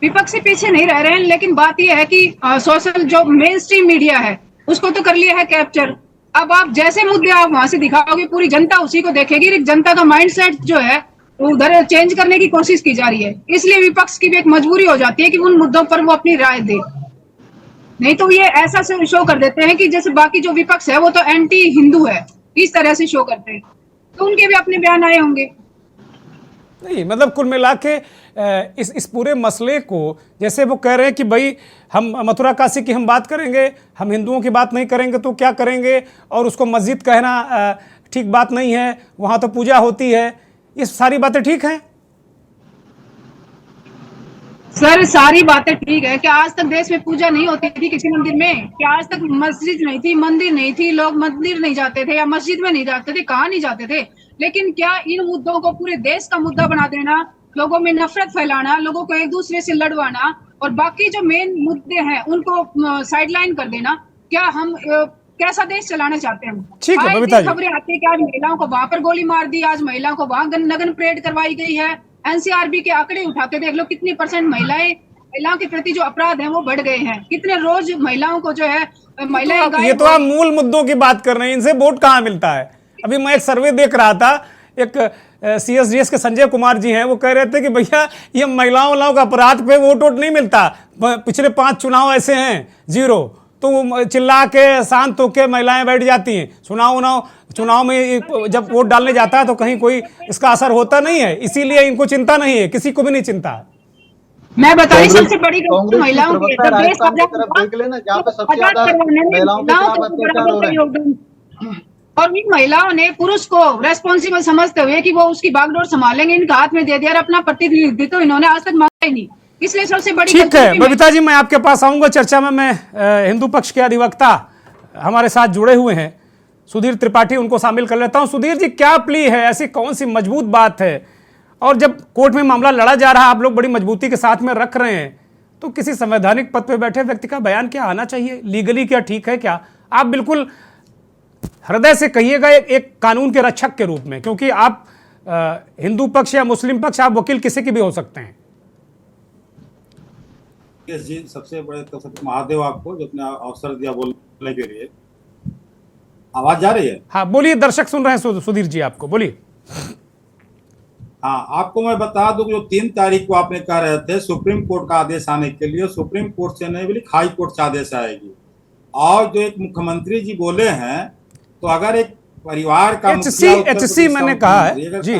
विपक्षी पीछे नहीं रह रहे हैं, लेकिन बात यह है कि सोशल जो मेन स्ट्रीम मीडिया है उसको तो कर लिया है कैप्चर। अब आप जैसे मुद्दे आप वहां से दिखाओगे, पूरी जनता उसी को देखेगी। जनता का माइंडसेट जो है उधर चेंज करने की कोशिश की जा रही है, इसलिए विपक्ष की भी एक मजबूरी हो जाती है कि उन मुद्दों पर वो अपनी राय दे। नहीं तो ये ऐसा शो कर देते हैं कि जैसे बाकी जो विपक्ष है वो तो एंटी हिंदू है, इस तरह से शो करते हैं। तो उनके भी अपने बयान आए होंगे। नहीं, मतलब कुल मिला के इस पूरे मसले को, जैसे वो कह रहे हैं कि भाई हम मथुरा काशी की हम बात करेंगे, हम हिंदुओं की बात नहीं करेंगे तो क्या करेंगे, और उसको मस्जिद कहना ठीक बात नहीं है, वहाँ तो पूजा होती है, ये सारी बातें ठीक हैं? सर सारी बातें ठीक है। क्या आज तक देश में पूजा नहीं होती थी किसी मंदिर में? क्या आज तक मस्जिद नहीं थी, मंदिर नहीं थी, लोग मंदिर नहीं जाते थे या मस्जिद में नहीं जाते थे? कहाँ नहीं जाते थे? लेकिन क्या इन मुद्दों को पूरे देश का मुद्दा बना देना, लोगों में नफरत फैलाना, लोगों को एक दूसरे से लड़वाना और बाकी जो मेन मुद्दे हैं उनको साइडलाइन कर देना, क्या हम कैसा देश चलाना चाहते हैं? ठीक है बबीता जी, खबरें आती है कि आज महिलाओं को वहां पर गोली मार दी, आज महिलाओं को वहां नग्न परेड करवाई गई है। एनसीआरबी के आंकड़े उठाते देख लो, कितनी % महिलाओं के प्रति जो अपराध हैं वो बढ़ गए हैं। कितने रोज महिलाओं को जो है महिलाएं ये तो आप मूल मुद्दों की बात कर रहे हैं, इनसे वोट कहाँ मिलता है? अभी मैं एक सर्वे देख रहा था, एक CSDS के संजय कुमार जी हैं, वो कह रहे थे कि भैया ये महिलाओं का अपराध पे वोट नहीं मिलता। पिछले 5 चुनाव ऐसे हैं 0, तो वो चिल्ला के शांत होकर महिलाएं बैठ जाती हैं। चुनाव में जब वोट डालने जाता है तो कहीं कोई इसका असर होता नहीं है, इसीलिए इनको चिंता नहीं है, किसी को भी नहीं चिंता। मैं बता रही सबसे बड़ी महिलाओं की और इन महिलाओं ने पुरुष को रेस्पॉन्सिबल समझते हुए कि वो उसकी बागडोर संभालेंगे, इनका हाथ में दे दिया और अपना प्रतिनिधित्व तो इन्होंने आज तक मांगा ही नहीं। इसलिए सबसे बड़ी ठीक है बबीता जी, मैं आपके पास आऊंगा चर्चा में। मैं हिंदू पक्ष के अधिवक्ता हमारे साथ जुड़े हुए हैं, सुधीर त्रिपाठी, उनको शामिल कर लेता हूं। सुधीर जी, क्या प्ली है, ऐसी कौन सी मजबूत बात है, और जब कोर्ट में मामला लड़ा जा रहा है, आप लोग बड़ी मजबूती के साथ में रख रहे हैं, तो किसी संवैधानिक पद पर बैठे व्यक्ति का बयान क्या आना चाहिए? लीगली क्या ठीक है? क्या आप बिल्कुल हृदय से कहिएगा एक कानून के रक्षक के रूप में, क्योंकि आप हिंदू पक्ष या मुस्लिम पक्ष, आप वकील किसी की भी हो सकते हैं। जी, सबसे बड़े तो महादेव आपको जो अपने अवसर दिया बोलने के लिए। आवाज जा रही है? हाँ बोलिए, दर्शक सुन रहे हैं सुधीर जी, आपको बोलिए। हाँ, आपको मैं बता दूं जो 3 तारीख को आपने कह रहे थे सुप्रीम कोर्ट का आदेश आने के लिए, सुप्रीम कोर्ट से नहीं बल्कि हाई कोर्ट से आदेश आएगी। और जो एक मुख्यमंत्री जी बोले हैं, तो अगर एक परिवार का HC मैंने कहा है जी,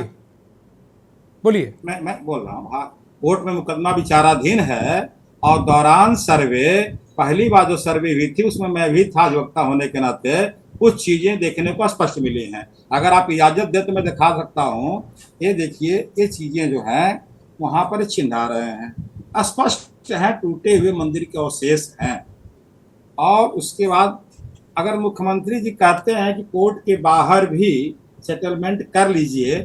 बोलिए। मैं बोल रहा हूँ, हाँ, कोर्ट में मुकदमा विचाराधीन है और दौरान सर्वे, पहली बार जो सर्वे हुई थी उसमें मैं भी था अधिवक्ता होने के नाते, कुछ चीजें देखने को स्पष्ट मिली हैं। अगर आप इजाजत दे तो मैं दिखा सकता हूँ। ये देखिए, ये चीजें जो हैं वहां पर चिन्हा रहे हैं, स्पष्ट है, टूटे हुए मंदिर के अवशेष हैं। और उसके बाद अगर मुख्यमंत्री जी कहते हैं कि कोर्ट के बाहर भी सेटलमेंट कर लीजिए,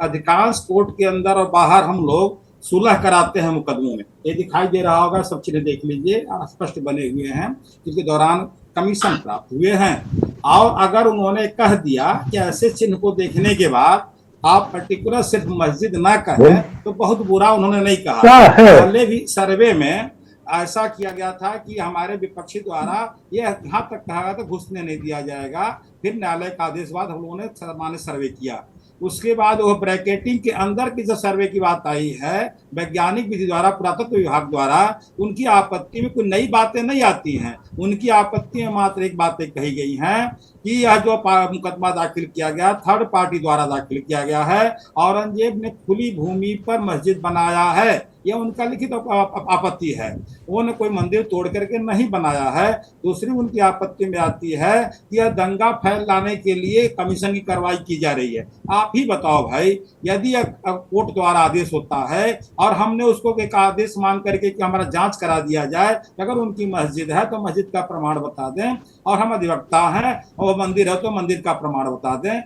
अधिकांश कोर्ट के अंदर और बाहर हम लोग सुलह कराते हैं मुकदमों में, ये दिखाई दे रहा होगा, सब चीजें देख लीजिए, स्पष्ट बने हुए हैं, जिसके दौरान कमीशन प्राप्त हुए हैं। और अगर उन्होंने कह दिया कि ऐसे चिन्ह को देखने के बाद आप पर्टिकुलर सिर्फ मस्जिद ना कहें तो बहुत बुरा उन्होंने नहीं कहा। पहले भी सर्वे में ऐसा किया गया था कि हमारे विपक्षी द्वारा ये यहाँ तक कहा गया था घुसने नहीं दिया जाएगा। फिर न्यायालय का आदेश बाद हम लोगों ने सामान्य सर्वे किया। उसके बाद वो ब्रैकेटिंग के अंदर की जो सर्वे की बात आई है वैज्ञानिक विधि द्वारा, पुरातत्व विभाग द्वारा, उनकी आपत्ति में कोई नई बातें नहीं आती हैं। उनकी आपत्ति में मात्र एक बातें कही गई हैं कि यह जो मुकदमा दाखिल किया गया थर्ड पार्टी द्वारा दाखिल किया गया है, औरंगजेब ने खुली भूमि पर मस्जिद बनाया है, यह उनका लिखित आपत्ति है। उन्होंने कोई मंदिर तोड़ करके नहीं बनाया है। दूसरी उनकी आपत्ति में आती है कि यह दंगा फैलाने के लिए कमीशन की कार्रवाई की जा रही है। आप ही बताओ भाई, यदि कोर्ट द्वारा आदेश होता है और हमने उसको एक आदेश मांग करके कि हमारा जांच करा दिया जाए, अगर उनकी मस्जिद है तो मस्जिद का प्रमाण बता दें, और हम अधिवक्ता हैं और मंदिर है तो मंदिर का प्रमाण बता दें,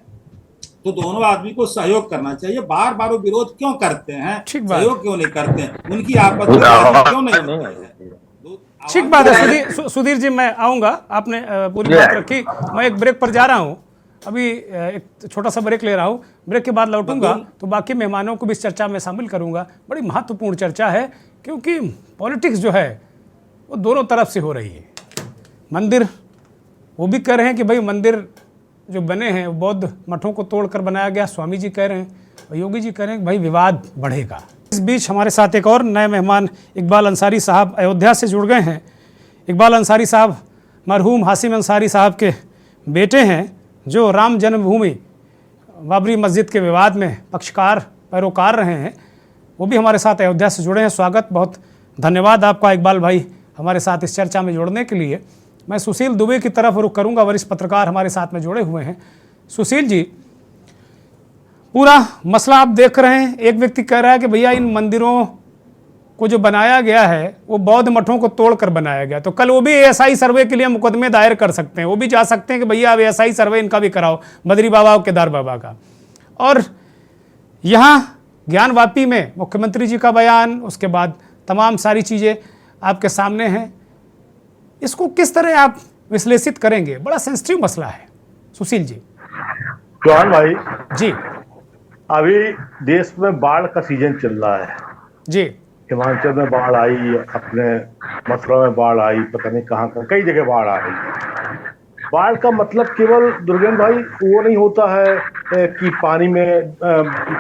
तो दोनों आदमी को सहयोग करना चाहिए। बार बार वो विरोध क्यों करते हैं, सहयोग क्यों नहीं करते हैं, उनकी आपत्ति क्यों नहीं? ठीक बात है सुधीर जी, मैं आऊंगा, आपने पूरी बात रखी। मैं एक ब्रेक पर जा रहा हूं, अभी एक छोटा सा ब्रेक ले रहा हूं। ब्रेक के बाद लौटूंगा तो बाकी मेहमानों को भी इस चर्चा में शामिल करूंगा। बड़ी महत्वपूर्ण चर्चा है क्योंकि पॉलिटिक्स जो है वो दोनों तरफ से हो रही है। मंदिर वो भी कह रहे हैं कि भाई मंदिर जो बने हैं बौद्ध मठों को तोड़कर बनाया गया, स्वामी जी कह रहे हैं, और योगी जी कह रहे हैं कि भाई विवाद बढ़ेगा। इस बीच हमारे साथ एक और नए मेहमान इकबाल अंसारी साहब अयोध्या से जुड़ गए हैं। इकबाल अंसारी साहब मरहूम हासिम अंसारी साहब के बेटे हैं, जो राम जन्मभूमि बाबरी मस्जिद के विवाद में पक्षकार पैरोकार रहे हैं। वो भी हमारे साथ अयोध्या से जुड़े हैं। स्वागत, बहुत धन्यवाद आपका इकबाल भाई हमारे साथ इस चर्चा में जुड़ने के लिए। मैं सुशील दुबे की तरफ रुख करूंगा, वरिष्ठ पत्रकार हमारे साथ में जुड़े हुए हैं। सुशील जी, पूरा मसला आप देख रहे हैं। एक व्यक्ति कह रहा है कि भैया इन मंदिरों को जो बनाया गया है वो बौद्ध मठों को तोड़कर बनाया गया, तो कल वो भी एएसआई सर्वे के लिए मुकदमे दायर कर सकते हैं। वो भी जा सकते हैं कि भैया अब एएसआई सर्वे इनका भी कराओ, बद्री बाबा और केदार बाबा का। और यहाँ ज्ञानवापी में मुख्यमंत्री जी का बयान, उसके बाद तमाम सारी चीज़ें आपके सामने हैं। इसको किस तरह आप विश्लेषित करेंगे? बड़ा सेंसिटिव मसला है सुशील जी। चौहान भाई जी, अभी देश में बाढ़ का सीजन चल रहा है जी। हिमाचल में बाढ़ आई, अपने मथुरा में बाढ़ आई, पता नहीं कहाँ कई जगह बाढ़ आ रही है। बाढ़ का मतलब केवल दुर्गेन भाई वो नहीं होता है कि पानी में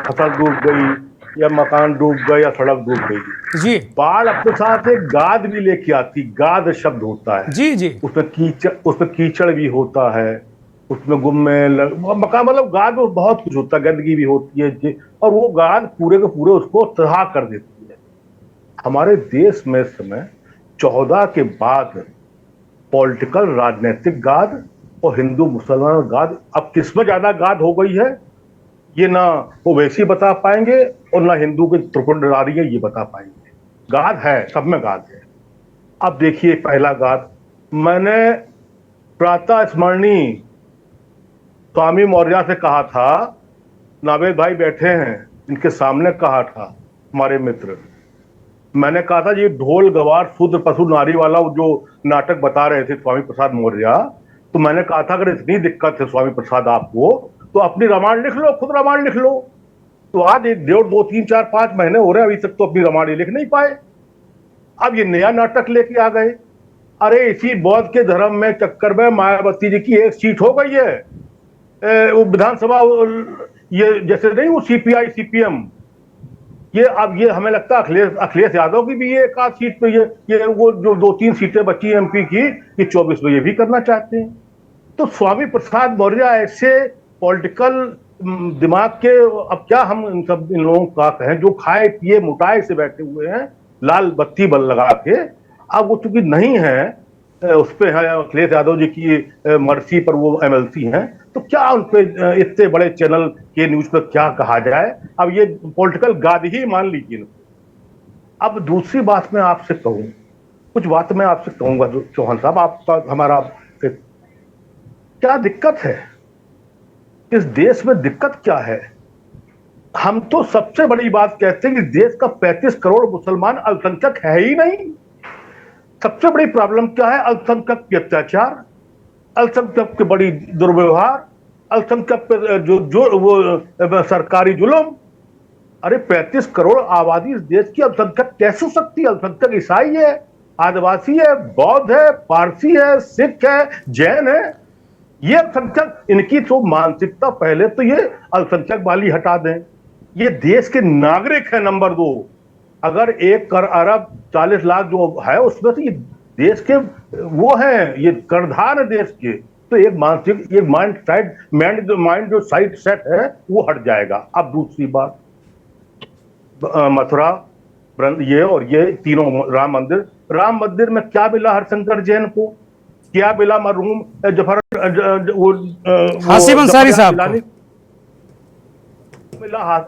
फसल डूब गई या मकान डूब गए या सड़क डूब गई जी। बाढ़ अपने साथ एक गाद भी लेके आती, गाद शब्द होता है जी जी। उसमें कीचड़ भी होता है, उसमें गुम्मे मकान, मतलब गाद में बहुत कुछ होता है, गंदगी भी होती है, और वो गाद पूरे के पूरे उसको तबाह कर देती है। हमारे देश में इस समय 14 के बाद पॉलिटिकल राजनीतिक गाद और हिंदू मुसलमान गाद, अब किसमें ज्यादा गाद हो गई है ये ना वो वैसे बता पाएंगे और ना हिंदू की त्रिपुंड आ रही है ये बता पाएंगे। गाद है, सब में गाद है। अब देखिए पहला गाद, मैंने प्रातः स्मरणीय स्वामी मौर्य से कहा था, नावेद भाई बैठे हैं इनके सामने कहा था हमारे मित्र, मैंने कहा था ये ढोल गवार शूद्र पशु नारी वाला जो नाटक बता रहे थे स्वामी प्रसाद मौर्य, तो मैंने कहा था अगर इतनी दिक्कत है स्वामी प्रसाद आपको तो अपनी रामायण लिख लो, खुद रामायण लिख लो। तो आज 1.5, 2, 3, 4, 5 महीने हो रहे हैं, अभी तक तो अपनी रामायण लिख नहीं पाए। अब ये नया नाटक लेके आ गए। अरे इसी बौद्ध के धर्म में चक्कर में मायावती जी की एक सीट हो गई है, वो विधानसभा, ये जैसे नहीं वो सीपीआई सीपीएम, ये अब ये हमें लगता है अखिलेश यादव की भी ये एक आध सीट पे ये वो जो 2-3 सीटें बची एमपी की, ये 24 में ये भी करना चाहते हैं। तो स्वामी प्रसाद मौर्य ऐसे पॉलिटिकल दिमाग के, अब क्या हम इन लोगों का कहें, जो खाए पिए मुटाए से बैठे हुए हैं लाल बत्ती बल लगा के, अब वो चूंकि नहीं है उस पर है अखिलेश यादव जी की मर्जी पर वो एमएलसी हैं, तो क्या उन पे इतने बड़े चैनल के न्यूज पर क्या कहा जाए। अब ये पॉलिटिकल गाद ही मान लीजिए। अब दूसरी बात मैं आपसे कहूं, कुछ बात मैं आपसे कहूंगा चौहान साहब, आपका हमारा क्या दिक्कत है इस देश में? दिक्कत क्या है? हम तो सबसे बड़ी बात कहते हैं कि देश का 35 करोड़ मुसलमान अल्पसंख्यक है ही नहीं। सबसे बड़ी प्रॉब्लम क्या है? अल्पसंख्यक के अत्याचार, अल्पसंख्यक के बड़ी दुर्व्यवहार, अल्पसंख्यक पे जो वो सरकारी जुल्म। अरे 35 करोड़ आबादी इस देश की अल्पसंख्यक कैसे हो सकती है? अल्पसंख्यक ईसाई है, आदिवासी है, बौद्ध है, पारसी है, सिख है, जैन है। ये अल्पसंख्यक, इनकी तो मानसिकता पहले तो ये अल्पसंख्यक वाली हटा दें। ये देश के नागरिक है नंबर 2। अगर 1 अरब 40 लाख जो है उसमें से ये देश के वो हैं, ये करधान है देश के। तो एक मानसिक, ये माइंड जो साइड सेट है वो हट जाएगा। अब दूसरी बात, मथुरा, ये और ये तीनों राम मंदिर में क्या मिला हरशंकर जैन को? क्या मिला मरहूम जफर हासिम अंसारी साहब को? मिला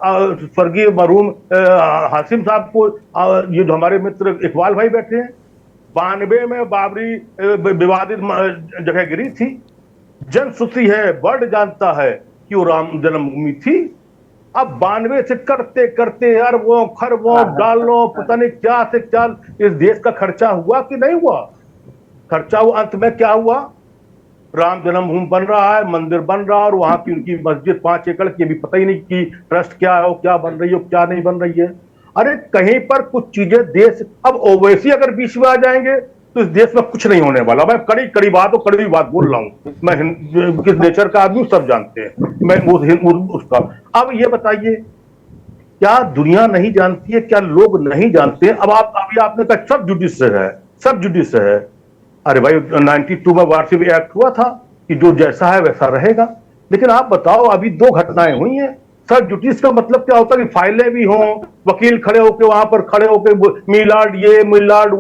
स्वर्गीय मरहूम हासिम साहब को। ये जो हमारे मित्र इकबाल भाई बैठे हैं, 92 में बाबरी विवादित जगह गिरी थी। जनश्रुति है, वर्ल्ड जानता है कि वो राम जन्मभूमि थी। अब 92 से करते करते अरबों खरबों डॉलरों पता नहीं क्या से क्या इस देश का खर्चा हुआ कि नहीं हुआ? खर्चा हुआ, अंत में क्या हुआ? राम जन्मभूमि बन रहा है, मंदिर बन रहा है, और वहां की उनकी मस्जिद 5 एकड़ की भी पता ही नहीं कि ट्रस्ट क्या है, क्या बन रही है, क्या नहीं बन रही है। अरे कहीं पर कुछ चीजें देश, अब ओवैसी अगर बीच में आ जाएंगे तो इस देश में कुछ नहीं होने वाला। मैं कड़ी बात बोल रहा हूँ। मैं किस नेचर का आदमी सब जानते हैं, मैं उसका। अब ये बताइए, क्या दुनिया नहीं जानती है? क्या लोग नहीं जानते? अब अभी आपने कहा सब जुडिस है। अरे भाई 92 में वार्षिक एक्ट हुआ था कि जो जैसा है वैसा रहेगा। लेकिन आप बताओ, अभी 2 घटनाएं हुई हैं। सब जुडिस का मतलब क्या होता है कि फाइलें भी हों, वकील खड़े होकर वहां पर खड़े होकर मिलाड ये मिलाड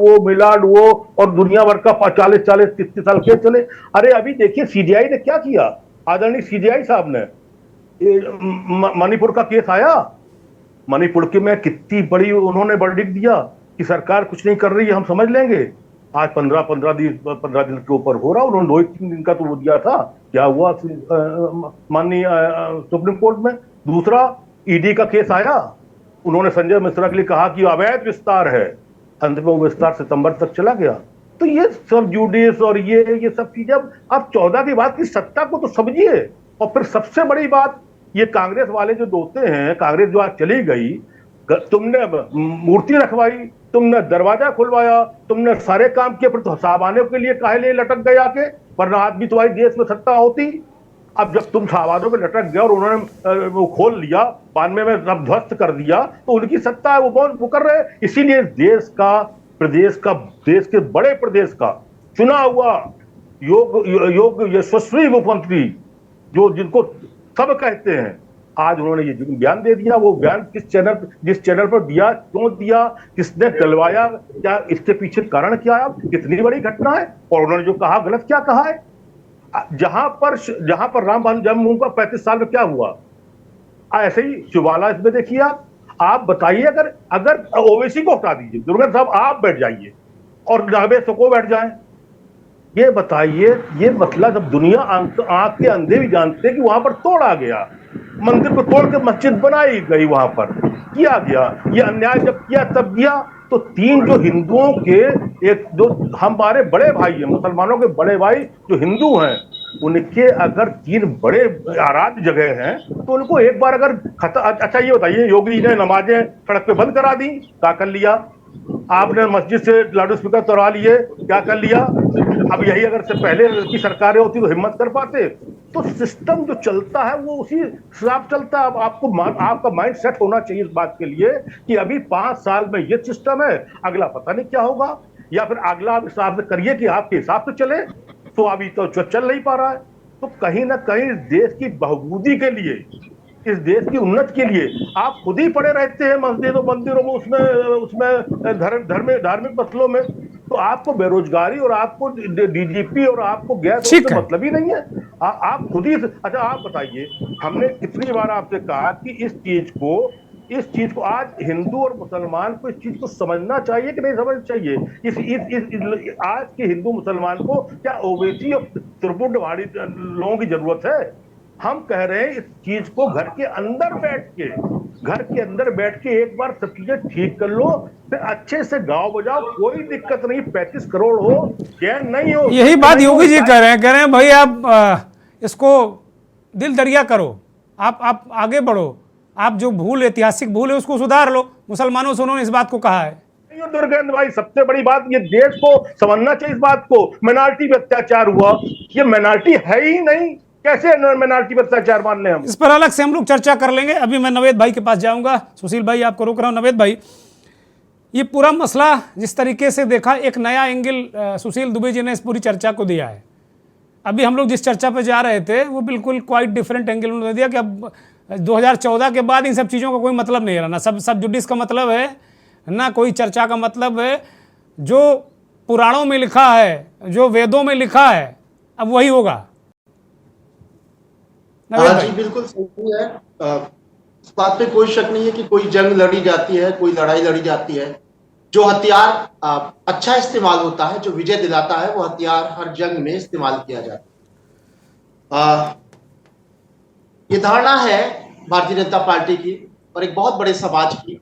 वो और दुनिया भर का 40-30 साल केस चले। अरे अभी देखिए सीजीआई ने क्या किया, आदरणीय सीजीआई साहब ने मणिपुर का केस आया, मणिपुर के में कितनी बड़ी उन्होंने वर्डिक्ट दिया कि सरकार कुछ नहीं कर रही है, हम समझ लेंगे। आज 15 दिन के ऊपर हो रहा, उन्होंने 2-3 दिन का तो वो दिया था। क्या हुआ माननीय सुप्रीम कोर्ट में? दूसरा ईडी का केस आया, उन्होंने संजय मिश्रा के लिए कहा कि अवैध विस्तार है, अंत में वो विस्तार सितंबर तक चला गया। तो ये सब जुडिस और ये सब चीजें, अब 14 की बात की सत्ता को तो समझिए। और फिर सबसे बड़ी बात, ये कांग्रेस वाले जो दोते हैं, कांग्रेस जो आज चली गई, तुमने मूर्ति रखवाई, तुमने दरवाजा खुलवाया, तुमने सारे काम किए, फिर तो सामान्यों के लिए काहे लिए लटक गए आके? वरना आदमी तुम्हारी देश में सत्ता होती। अब जब तुम सामान्यों में लटक गए और उन्होंने वो खोल लिया, 92 में सब ध्वस्त कर दिया, तो उनकी सत्ता है, वो कर रहे। इसीलिए देश के बड़े प्रदेश का चुना हुआ योग यशस्वी मुख्यमंत्री, जिनको सब कहते हैं, आज उन्होंने ये बयान दे दिया। वो बयान जिस चैनल पर दिया, क्यों दिया, किसने डलवाया, क्या इसके पीछे कारण क्या है, कितनी बड़ी घटना है, और उन्होंने जो कहा गलत क्या कहा है? जहां पर राम जन्मभूमि का 35 साल में क्या हुआ, ऐसे ही शिवाला इसमें देखिए। आप बताइए, अगर ओवैसी को हटा दीजिए, दुर्गा साहब आप बैठ जाइए और नाबे सको बैठ जाए, ये बताइए, ये मतलब जब दुनिया आंख के अंधे भी जानते हैं कि वहां पर तोड़ा गया, मंदिर को तोड़ के मस्जिद बनाई गई, वहां पर किया गया, ये अन्याय जब किया तब किया। तो 3 जो हिंदुओं के, एक जो हमारे बड़े भाई हैं, मुसलमानों के बड़े भाई जो हिंदू हैं, उनके अगर 3 बड़े आराध्य जगह हैं, तो उनको एक बार अगर अच्छा ये बताइए, योगी ने नमाजें सड़क पे बंद करा दी, क्या कर लिया? आपने मस्जिद से लाउड स्पीकर तोड़ा लिए, क्या कर लिया? अब यही अगर से पहले की सरकारें होती तो हिम्मत कर पाते। तो सिस्टम जो चलता है वो उसी हिसाब चलता है। अब आपका माइंड सेट होना चाहिए इस बात के लिए कि अभी 5 साल में ये सिस्टम है, अगला पता नहीं क्या होगा, या फिर अगला आप हिसाब से करिए कि आपके हिसाब से चले। तो अभी तो चल नहीं पा रहा है। तो कहीं ना कहीं देश की बहबूदी के लिए, इस देश की उन्नति के लिए आप खुद ही पड़े रहते हैं मस्जिदों मंदिरों में, उसमें धार्मिक मसलों में। तो आपको बेरोजगारी और आपको डीजीपी और आपको गैस से मतलब ही नहीं है। आप खुद ही। अच्छा आप बताइए, हमने कितनी बार आपसे कहा कि इस चीज को आज हिंदू और मुसलमान को इस चीज को समझना चाहिए कि नहीं समझना चाहिए? आज के हिंदू मुसलमान को क्या ओवैसी और त्रिपुंडवाड़ी लोगों की जरूरत है? हम कह रहे हैं इस चीज को घर के अंदर बैठ के एक बार सब चीजें ठीक कर लो, फिर अच्छे से गाँव बजाओ, कोई दिक्कत नहीं। 35 करोड़ हो, चैन नहीं हो। यही बात योगी जी कह रहे हैं भाई आप इसको दिल दरिया करो, आप आगे बढ़ो, आप जो भूल, ऐतिहासिक भूल है उसको सुधार लो। मुसलमानों से उन्होंने इस बात को कहा है। ये दुर्गेंद्र भाई, सबसे बड़ी बात, ये देश को समझना चाहिए इस बात को, माइनॉरिटी पे अत्याचार हुआ, ये माइनॉरिटी है ही नहीं, कैसे माइनॉरिटी पे अत्याचार मान लें हम? इस पर अलग से हम लोग चर्चा कर लेंगे। अभी मैं नवेद भाई के पास जाऊंगा। सुशील भाई आपको रोक रहा हूं। नवेद भाई, ये पूरा मसला जिस तरीके से देखा, एक नया एंगल सुशील दुबे जी ने इस पूरी चर्चा को दिया है। अभी हम लोग जिस चर्चा पे जा रहे थे वो बिल्कुल क्वाइट डिफरेंट एंगल उन्होंने दिया कि अब 2014 के बाद इन सब चीज़ों का कोई मतलब नहीं रहा, ना सब जुडिस का मतलब है, ना कोई चर्चा का मतलब है। जो पुराणों में लिखा है, जो वेदों में लिखा है, अब वही होगा। हाँ जी, बिल्कुल सही है। इस बात पे कोई शक नहीं है कि कोई जंग लड़ी जाती है, कोई लड़ाई लड़ी जाती है, जो हथियार अच्छा इस्तेमाल होता है, जो विजय दिलाता है, वो हथियार हर जंग में इस्तेमाल किया जाता है। ये धारणा है भारतीय जनता पार्टी की और एक बहुत बड़े समाज की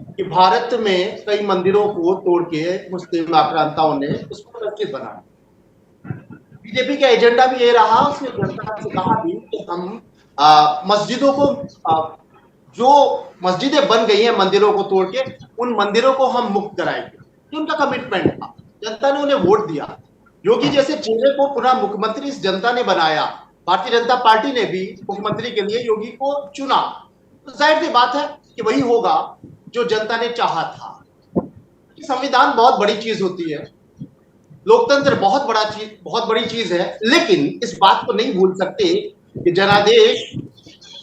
कि भारत में कई मंदिरों को तोड़ के मुस्लिम आक्रांताओं ने उसको मस्जिद बनाया। बीजेपी का एजेंडा भी ये रहा, उसने जनता से कहा भी कि हम मस्जिदों को जो मस्जिदें बन गई हैं मंदिरों को तोड़ के, उन मंदिरों को हम मुक्त कराएंगे। ये उनका कमिटमेंट था। जनता ने उन्हें वोट दिया। योगी जैसे चेहरे को पुनः मुख्यमंत्री इस जनता ने बनाया। भारतीय जनता पार्टी ने भी मुख्यमंत्री के लिए योगी को चुना। तो जाहिर सी बात है कि वही होगा जो जनता ने चाहा था। संविधान बहुत बड़ी चीज होती है, लोकतंत्र बहुत बड़ी चीज है, लेकिन इस बात को नहीं भूल सकते कि जनादेश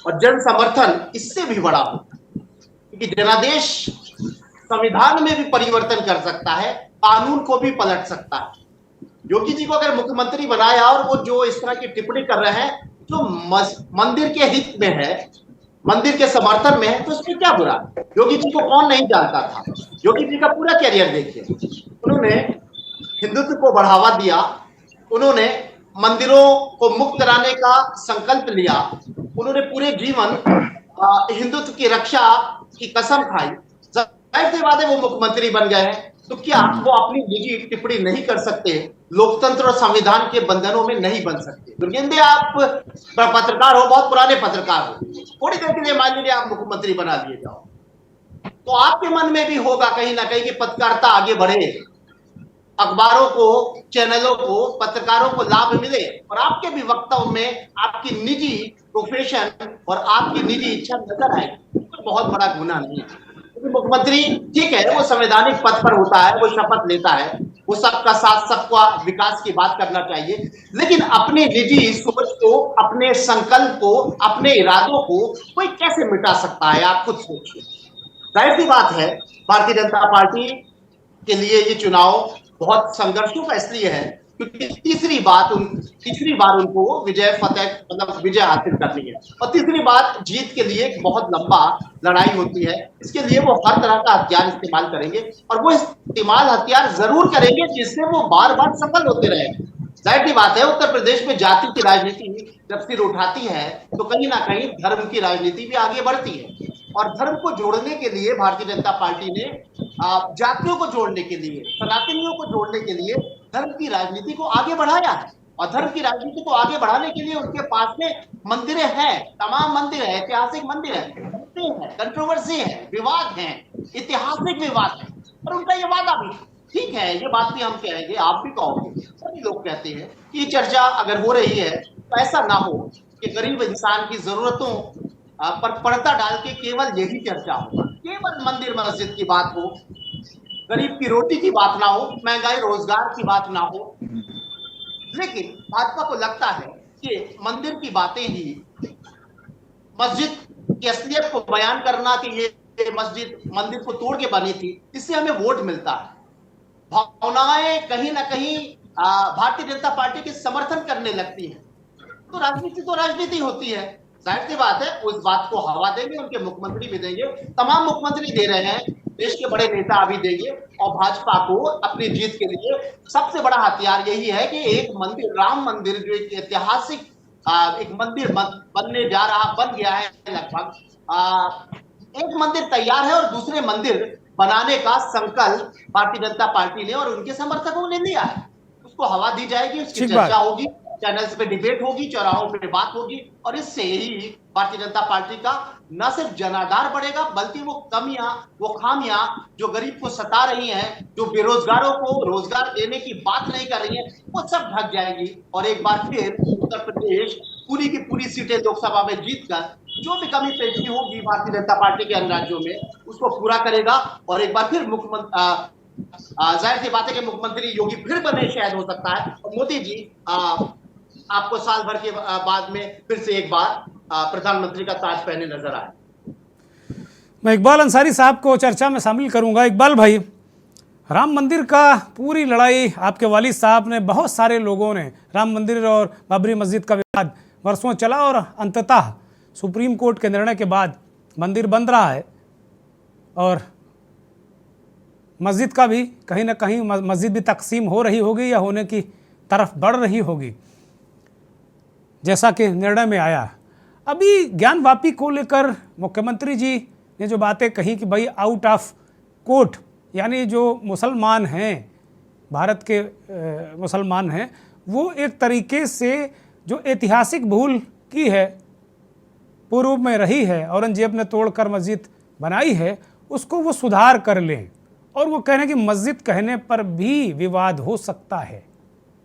और जन समर्थन इससे भी बड़ा हो, क्योंकि जनादेश संविधान में भी परिवर्तन कर सकता है, कानून को भी पलट सकता है। योगी जी को अगर मुख्यमंत्री बनाया और वो जो इस तरह की टिप्पणी कर रहे हैं जो मंदिर के हित में है, मंदिर के समर्थन में है, तो उसमें क्या बुरा? योगी जी को कौन नहीं जानता था? योगी जी का पूरा कैरियर देखिए, उन्होंने हिंदुत्व को बढ़ावा दिया, उन्होंने मंदिरों को मुक्त कराने का संकल्प लिया, उन्होंने पूरे जीवन हिंदुत्व की रक्षा की कसम खाई। जाहिर सी बात है वो मुख्यमंत्री बन गए हैं, तो क्या वो अपनी निजी टिप्पणी नहीं कर सकते? लोकतंत्र और संविधान के बंधनों में नहीं बन सकते। दुर्गेंद्र, आप पत्रकार हो, बहुत पुराने पत्रकार हो, थोड़ी देर के लिए मान लीजिए आप मुख्यमंत्री बना दिए जाओ, तो आपके मन में भी होगा कहीं ना कहीं कि पत्रकारिता आगे बढ़े, अखबारों को, चैनलों को, पत्रकारों को लाभ मिले और आपके भी वक्तव्य में आपकी निजी प्रोफेशन और आपकी निजी इच्छा नजर आए। तो बहुत बड़ा गुनाह नहीं है। मुख्यमंत्री ठीक है, वो संवैधानिक पद पर होता है, वो शपथ लेता है, वो सबका साथ सबका विकास की बात करना चाहिए, लेकिन अपने निजी सोच को, अपने संकल्प को, अपने इरादों को कोई कैसे मिटा सकता है? आप खुद सोचिए। जाहिर सी बात है भारतीय जनता पार्टी के लिए ये चुनाव बहुत संघर्षों का इसलिए है क्योंकि तीसरी बार उनको विजय हासिल करनी है और तीसरी बार जीत के लिए एक बहुत लंबा लड़ाई होती है। इसके लिए वो हर तरह का हथियार इस्तेमाल करेंगे और वो इस्तेमाल हथियार जरूर करेंगे जिससे वो बार बार सफल होते रहेंगे। जाहिर सी बात है उत्तर प्रदेश में जाति की राजनीति जब सिर उठाती है तो कहीं ना कहीं धर्म की राजनीति भी आगे बढ़ती है और धर्म को जोड़ने के लिए भारतीय जनता पार्टी ने जातियों को जोड़ने के लिए, सनातनियों को जोड़ने के लिए धर्म की राजनीति को आगे बढ़ाया है और धर्म की राजनीति को आगे बढ़ाने के लिए उनके पास में मंदिरें हैं, तमाम मंदिर है, ऐतिहासिक मंदिर है, कंट्रोवर्सी है, विवाद है, ऐतिहासिक विवाद है और उनका ये वादा भी ठीक है। ये बात भी हम कहेंगे, आप भी कहोगे, सभी लोग कहते हैं कि चर्चा अगर हो रही है तो ऐसा ना हो कि गरीब इंसान की जरूरतों पर पर्दा डाल के केवल यही चर्चा हो, केवल मंदिर मस्जिद की बात हो, गरीब की रोटी की बात ना हो, महंगाई रोजगार की बात ना हो। लेकिन भाजपा को लगता है कि मंदिर की बातें ही, मस्जिद की असलियत को बयान करना कि ये मस्जिद मंदिर को तोड़ के बनी थी, इससे हमें वोट मिलता है। भावनाएं कहीं ना कहीं भारतीय जनता पार्टी के समर्थन करने लगती है, तो राजनीति होती है। जाहिर सी बात है उस बात को हवा देंगे, उनके मुख्यमंत्री भी देंगे, तमाम मुख्यमंत्री दे रहे हैं, देश के बड़े नेता अभी देंगे और भाजपा को अपनी जीत के लिए सबसे बड़ा हथियार यही है कि एक मंदिर, राम मंदिर, जो एक ऐतिहासिक एक मंदिर बन गया है, लगभग एक मंदिर तैयार है और दूसरे मंदिर बनाने का संकल्प भारतीय जनता पार्टी ने और उनके समर्थकों ने लिया है। उसको हवा दी जाएगी, उसकी चर्चा होगी चैनल्स पे डिबेट होगी, चौराहों पे बात होगी, और इससे ही भारतीय जनता पार्टी का न सिर्फ जनाधार बढ़ेगा, बल्कि वो कमियां, वो खामियां जो गरीब को सता रही हैं, जो बेरोजगारों को रोजगार देने की बात नहीं कर रही है, वो सब ढक जाएगी। और एक बार फिर उत्तर प्रदेश पूरी की पूरी सीटें लोकसभा में जीतकर जो भी कमी पेशी होगी भारतीय जनता पार्टी के अन्य राज्यों में, उसको पूरा करेगा। और एक बार फिर जाहिर सी बात है कि मुख्यमंत्री योगी फिर बने, शायद हो सकता है, और मोदी जी आपको साल भर के बाद में फिर से एक बार प्रधानमंत्री का ताज पहने नजर आए। मैं इकबाल अंसारी साहब को चर्चा में शामिल करूंगा। इकबाल भाई, राम मंदिर का पूरी लड़ाई आपके वालिद साहब ने, बहुत सारे लोगों ने, राम मंदिर और बाबरी मस्जिद का विवाद वर्षों चला और अंततः सुप्रीम कोर्ट के निर्णय के बाद मंदिर बन रहा है और मस्जिद का भी कहीं ना कहीं मस्जिद भी तकसीम हो रही होगी या होने की तरफ बढ़ रही होगी, जैसा कि निर्णय में आया। अभी ज्ञानवापी को लेकर मुख्यमंत्री जी ने जो बातें कही कि भाई आउट ऑफ कोर्ट, यानी जो मुसलमान हैं, भारत के मुसलमान हैं, वो एक तरीके से जो ऐतिहासिक भूल की है, पूर्व में रही है, औरंगजेब ने तोड़कर मस्जिद बनाई है, उसको वो सुधार कर लें। और वो कह रहे हैं कि मस्जिद कहने पर भी विवाद हो सकता है।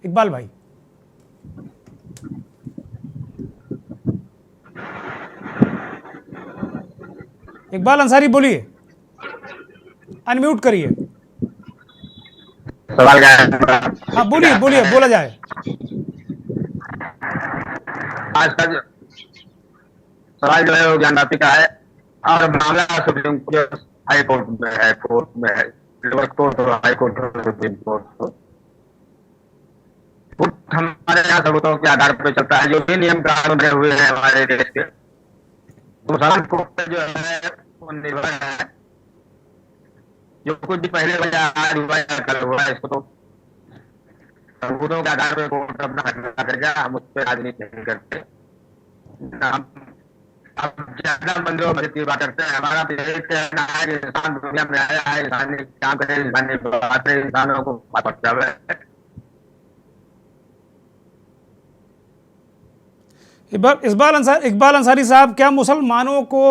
इकबाल भाई, इकबाल अंसारी बोलिए, अनम्यूट करिए। सवाल क्या है? हाँ बोलिए बोलिए, बोला जाए। आज का जो सवाल जो है वो ज्ञानवापी का है और मामला सुप्रीम कोर्ट हाई कोर्ट में है, कोर्ट में है, लोअर कोर्ट और हाई कोर्ट और सुप्रीम कोर्ट। हमारे यहाँ सबूतों के आधार पर चलता है। जो भी नियम कानून बने हुए हैं हमारे देश के, मुसलमान कोर्ट जो है वो निर्भर है। जो कुछ भी पहले आज हुआ है कल हुआ है, इसको तो सबूतों के आधार पर कोर्ट अपना फैसला करेगा। हम उस पर राजनीति नहीं करते। हम अब ज्यादा मंदिरों में की बात करते हैं। हमारा यही कहना है कि इंसान दुनिया में आया है, इंसान ने काम करे, इंसान ने बातें इंसानों को पहुंचावे। इकबाल अंसारी साहब, क्या मुसलमानों को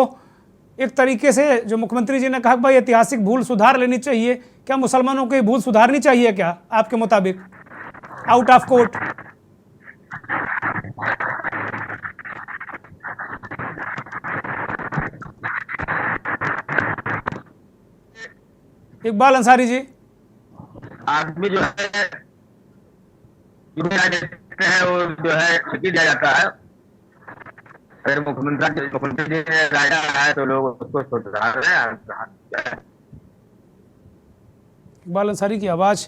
एक तरीके से, जो मुख्यमंत्री जी ने कहा भाई ऐतिहासिक भूल सुधार लेनी चाहिए, क्या मुसलमानों को ये भूल सुधारनी चाहिए क्या आपके मुताबिक out of court? Iqbal Ansari ji, आदमी जो है वो जो है छुट्टी दिया जाता है। अगर मुख्यमंत्री जी ने राय है तो लोग उसको सुधार रहे हैं। इकबाल अंसारी की आवाज़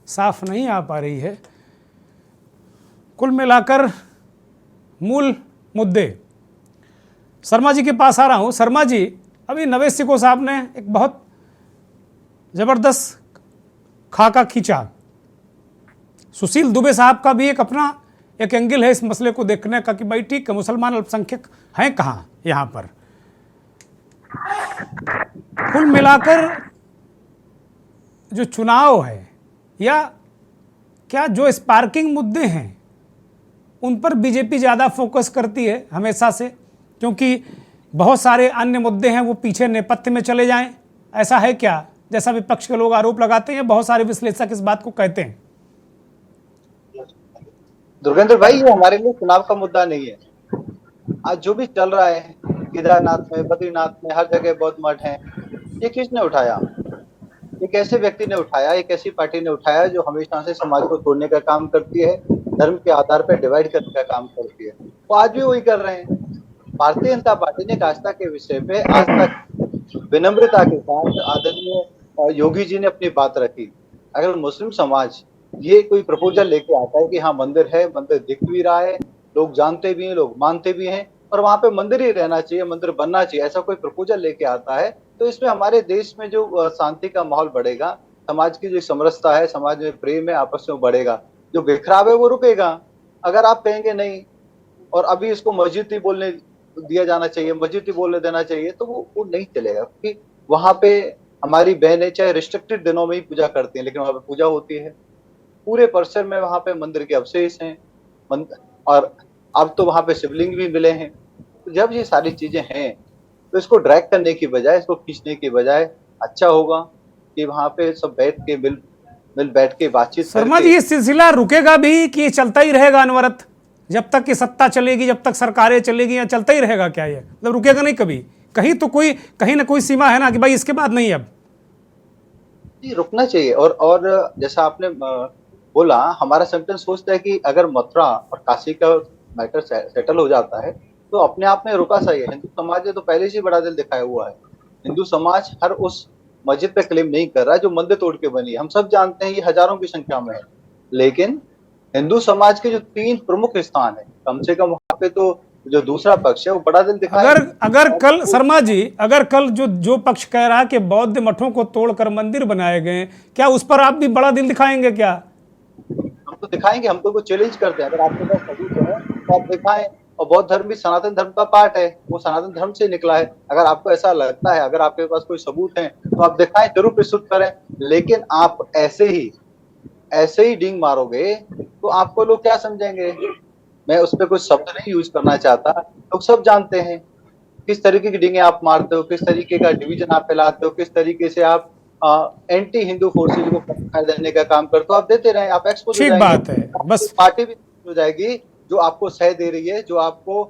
साफ नहीं आ पा रही है। कुल मिलाकर मूल मुद्दे, शर्मा जी के पास आ रहा हूँ। शर्मा जी, अभी नवेश सिको साहब ने एक बहुत ज़बरदस्त खाका खींचा। सुशील दुबे साहब का भी एक अपना एक एंगल है इस मसले को देखने का कि भाई ठीक है, मुसलमान अल्पसंख्यक हैं कहाँ यहाँ पर। कुल मिलाकर जो चुनाव है या क्या जो स्पार्किंग मुद्दे हैं उन पर बीजेपी ज़्यादा फोकस करती है हमेशा से, क्योंकि बहुत सारे अन्य मुद्दे हैं वो पीछे नेपथ्य में चले जाएं, ऐसा है क्या, जैसा विपक्ष के लोग आरोप लगाते हैं? बहुत सारे विश्लेषक इस बात को कहते हैं। दुर्गेंद्र भाई, ये हमारे लिए चुनाव का मुद्दा नहीं है। आज जो भी चल रहा है केदारनाथ में, बद्रीनाथ में, हर जगह बौद्ध मठ है, ये किसने उठाया? एक ऐसे व्यक्ति ने उठाया, एक ऐसी पार्टी ने उठाया जो हमेशा से समाज को तोड़ने का काम करती है, धर्म के आधार पर डिवाइड करने का काम करती है। वो आज भी वही कर रहे हैं। भारतीय जनता पार्टी ने आस्था के विषय पे आज तक विनम्रता के साथ आदरणीय योगी जी ने अपनी बात रखी। अगर मुस्लिम समाज ये कोई प्रपोजल लेके आता है कि हाँ मंदिर है, मंदिर दिख भी रहा है, लोग जानते भी हैं, लोग मानते भी हैं, और वहां पे मंदिर ही रहना चाहिए, मंदिर बनना चाहिए, ऐसा कोई प्रपोजल लेके आता है, तो इसमें हमारे देश में जो शांति का माहौल बढ़ेगा, समाज की जो समरसता है, समाज में प्रेम है, आपस में बढ़ेगा, जो बिखराव है वो रुकेगा। अगर आप कहेंगे नहीं और अभी इसको मस्जिद ही बोलने दिया जाना चाहिए, मस्जिद ही बोलने देना चाहिए, तो वो नहीं चलेगा। क्योंकि वहां पे हमारी बहनें चाहे रिस्ट्रिक्टेड दिनों में ही पूजा करती हैं, लेकिन वहां पे पूजा होती है। पूरे परिसर में वहां पे मंदिर के अवशेष हैं, और अब तो वहां पे शिवलिंग भी मिले हैं। तो जब ये सारी चीजें हैं तो इसको ड्रैग करने की बजाय, इसको खींचने की बजाय अच्छा होगा कि वहां पे सब बैठ के मिल बैठ के बातचीत शर्मा जी, ये सिलसिला रुकेगा भी कि ये चलता ही रहेगा अनवरत? जब तक कि सत्ता चलेगी, जब तक सरकारें चलेगी, या चलता ही रहेगा क्या ये? मतलब रुकेगा नहीं कभी? कहीं तो कोई, कहीं ना कोई सीमा है ना कि भाई इसके बाद नहीं अब? जी रुकना चाहिए। और जैसा आपने बोला, हमारा सेंटेंस सोचता है कि अगर मथुरा और काशी का मैटर सेटल हो जाता है तो अपने आप में रुका सही है। हिंदू समाज ने तो पहले से ही बड़ा दिल दिखाया हुआ है। हिंदू समाज हर उस मस्जिद पे क्लेम नहीं कर रहा है जो मंदिर तोड़ के बनी है। हम सब जानते हैं ये हजारों की संख्या में है, लेकिन हिंदू समाज के जो 3 प्रमुख स्थान है, कम से कम वहां पे तो जो दूसरा पक्ष है वो बड़ा दिल दिखाया। अगर कल शर्मा जी, अगर कल जो पक्ष कह रहा है कि बौद्ध मठों को तोड़कर मंदिर बनाए गए, क्या उस पर आप भी बड़ा दिल दिखाएंगे क्या? हम तो दिखाएंगे, हम तो चैलेंज करते हैं। अगर आपके पास सबूत है तो आप दिखाएं। और बौद्ध धर्म भी सनातन धर्म का पार्ट है, वो सनातन धर्म से निकला है। अगर आपको ऐसा लगता है, अगर आपके पास कोई सबूत है तो आप दिखाएं, जरूर प्रस्तुत करें। लेकिन आप ऐसे ही डींग मारोगे तो आपको लोग क्या समझेंगे? मैं उस पर कुछ शब्द नहीं यूज करना चाहता, लोग सब जानते हैं किस तरीके की डींगे आप मारते हो, किस तरीके का डिवीजन आप फैलाते हो, किस तरीके से आप एंटी हिंदू फोर्सेज को फटकार देने का काम करते हो। आप देते रहे, आप एक्सपोज हो जाएंगे। ठीक बात है, बस पार्टी भी हो जाएगी जो आपको सह दे रही है, जो आपको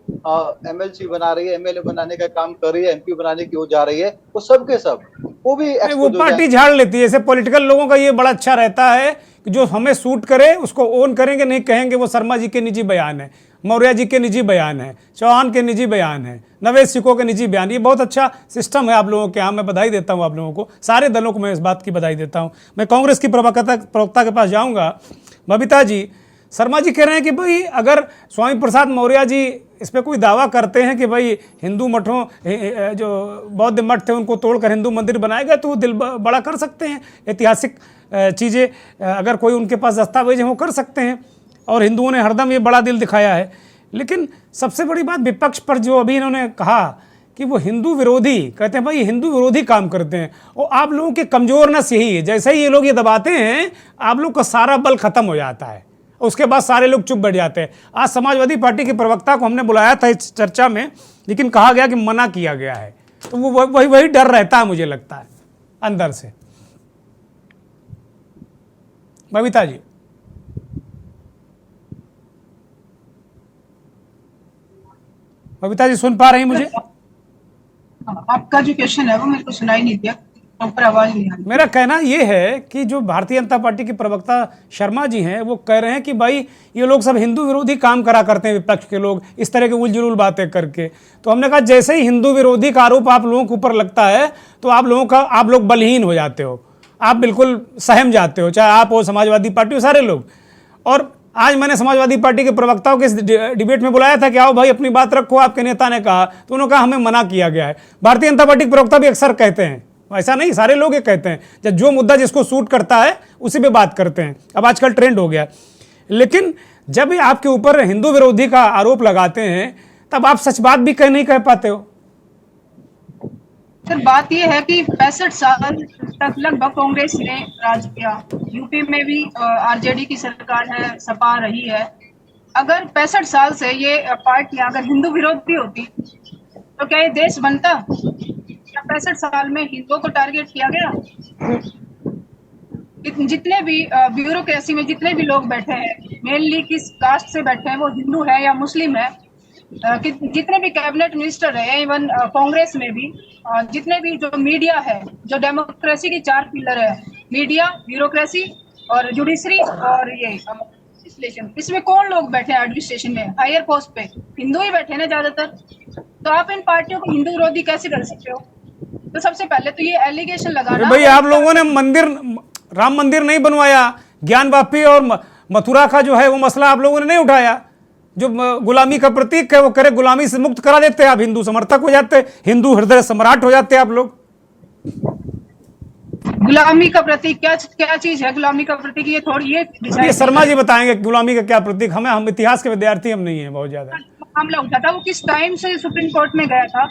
एमएलसी बना रही है, एमएलए बनाने का काम कर रही है, एमपी बनाने की हो जा रही है, वो सब के सब वो भी वो पार्टी झाड़ लेती है। ऐसे पॉलिटिकल लोगों का ये बड़ा अच्छा रहता है कि जो हमें सूट करे उसको ओन करेंगे, नहीं कहेंगे वो शर्मा जी के निजी बयान है, मौर्य जी के निजी बयान है, चौहान के निजी बयान है, नवेद सिखों के निजी बयान। ये बहुत अच्छा सिस्टम है आप लोगों के यहाँ। मैं बधाई देता हूँ आप लोगों को, सारे दलों को मैं इस बात की बधाई देता हूँ। मैं कांग्रेस की प्रवक्ता के पास जाऊँगा। बबीता जी, शर्मा जी कह रहे हैं कि भाई अगर स्वामी प्रसाद मौर्य जी इस पर कोई दावा करते हैं कि भाई हिंदू मठों, जो बौद्ध मठ थे उनको तोड़कर हिंदू मंदिर बनाए गए, तो वो दिल बड़ा कर सकते हैं। ऐतिहासिक चीज़ें अगर कोई उनके पास दस्तावेज हैं वो कर सकते हैं, और हिंदुओं ने हरदम ये बड़ा दिल दिखाया है। लेकिन सबसे बड़ी बात विपक्ष पर जो अभी इन्होंने कहा कि वो हिंदू विरोधी, कहते हैं भाई हिंदू विरोधी काम करते हैं, और आप लोगों की कमजोरनेस यही है। जैसे ही ये लोग ये दबाते हैं, आप लोग का सारा बल खत्म हो जाता है, उसके बाद सारे लोग चुप बैठ जाते हैं। आज समाजवादी पार्टी के प्रवक्ता को हमने बुलाया था इस चर्चा में, लेकिन कहा गया कि मना किया गया है। तो वो वही डर रहता है, मुझे लगता है अंदर से। बबीता जी, बबीता जी सुन पा रही मुझे? आपका जो क्वेश्चन है वो मेरे को सुनाई नहीं दिया, ऊपर आवाज नहीं आ रही। मेरा कहना ये है कि जो भारतीय जनता पार्टी के प्रवक्ता शर्मा जी हैं, वो कह रहे हैं कि भाई ये लोग सब हिंदू विरोधी काम करा करते हैं, विपक्ष के लोग इस तरह के उलझुल बातें करके। तो हमने कहा जैसे ही हिंदू विरोधी का आरोप आप लोगों के ऊपर लगता है तो आप लोग बलहीन हो जाते हो, आप बिल्कुल सहम जाते हो, चाहे आप हो, समाजवादी पार्टी हो, सारे लोग। और आज मैंने समाजवादी पार्टी के प्रवक्ताओं के इस डिबेट में बुलाया था कि आओ भाई अपनी बात रखो, आपके नेता ने कहा, तो उन्होंने कहा हमें मना किया गया है। भारतीय जनता पार्टी के प्रवक्ता भी अक्सर कहते हैं, ऐसा नहीं सारे लोग ये कहते हैं, जब जो मुद्दा जिसको सूट करता है उसी पे बात करते हैं। अब आजकल ट्रेंड हो गया। लेकिन जब आपके ऊपर हिंदू विरोधी का आरोप लगाते हैं तब आप सच बात भी नहीं कह पाते हो। सर बात यह है कि 65 साल तक लगभग कांग्रेस ने राज किया, यूपी में भी आरजेडी की सरकार है, सपा रही है। अगर 65 साल से ये पार्टियां अगर हिंदू विरोधी होती तो क्या ये देश बनता? 65 साल में हिंदुओं को टारगेट किया गया? जितने भी ब्यूरोक्रेसी में जितने भी लोग बैठे हैं, मेनली किस कास्ट से बैठे हैं, वो हिंदू है या मुस्लिम है? जितने भी कैबिनेट मिनिस्टर है, इवन कांग्रेस में भी जितने भी जो मीडिया है, जो डेमोक्रेसी की 4 पिलर है, मीडिया, ब्यूरोक्रेसी और जुडिशरी और ये लेजिस्लेशन, इसमें कौन लोग बैठे हैं एडमिनिस्ट्रेशन में? हायर पोस्ट पे हिंदू ही बैठे ना ज्यादातर। तो आप इन पार्टियों को हिंदू विरोधी कैसे कर सकते हो? तो सबसे पहले तो ये एलिगेशन लगाना। भाई आप लोगों ने राम मंदिर नहीं बनवाया, ज्ञानवापी और मथुरा का जो है वो मसला आप लोगों ने नहीं उठाया। जो गुलामी का प्रतीक है वो करे, गुलामी से मुक्त करा देते, आप हिंदू समर्थक हो जाते, हिंदू हृदय सम्राट हो जाते आप लोग। गुलामी का प्रतीक क्या चीज है? गुलामी का प्रतीक ये शर्मा जी बताएंगे गुलामी का क्या प्रतीक। हम इतिहास के विद्यार्थी हम नहीं है बहुत ज्यादा। मामला उठा था वो किस टाइम से सुप्रीम कोर्ट में गया था,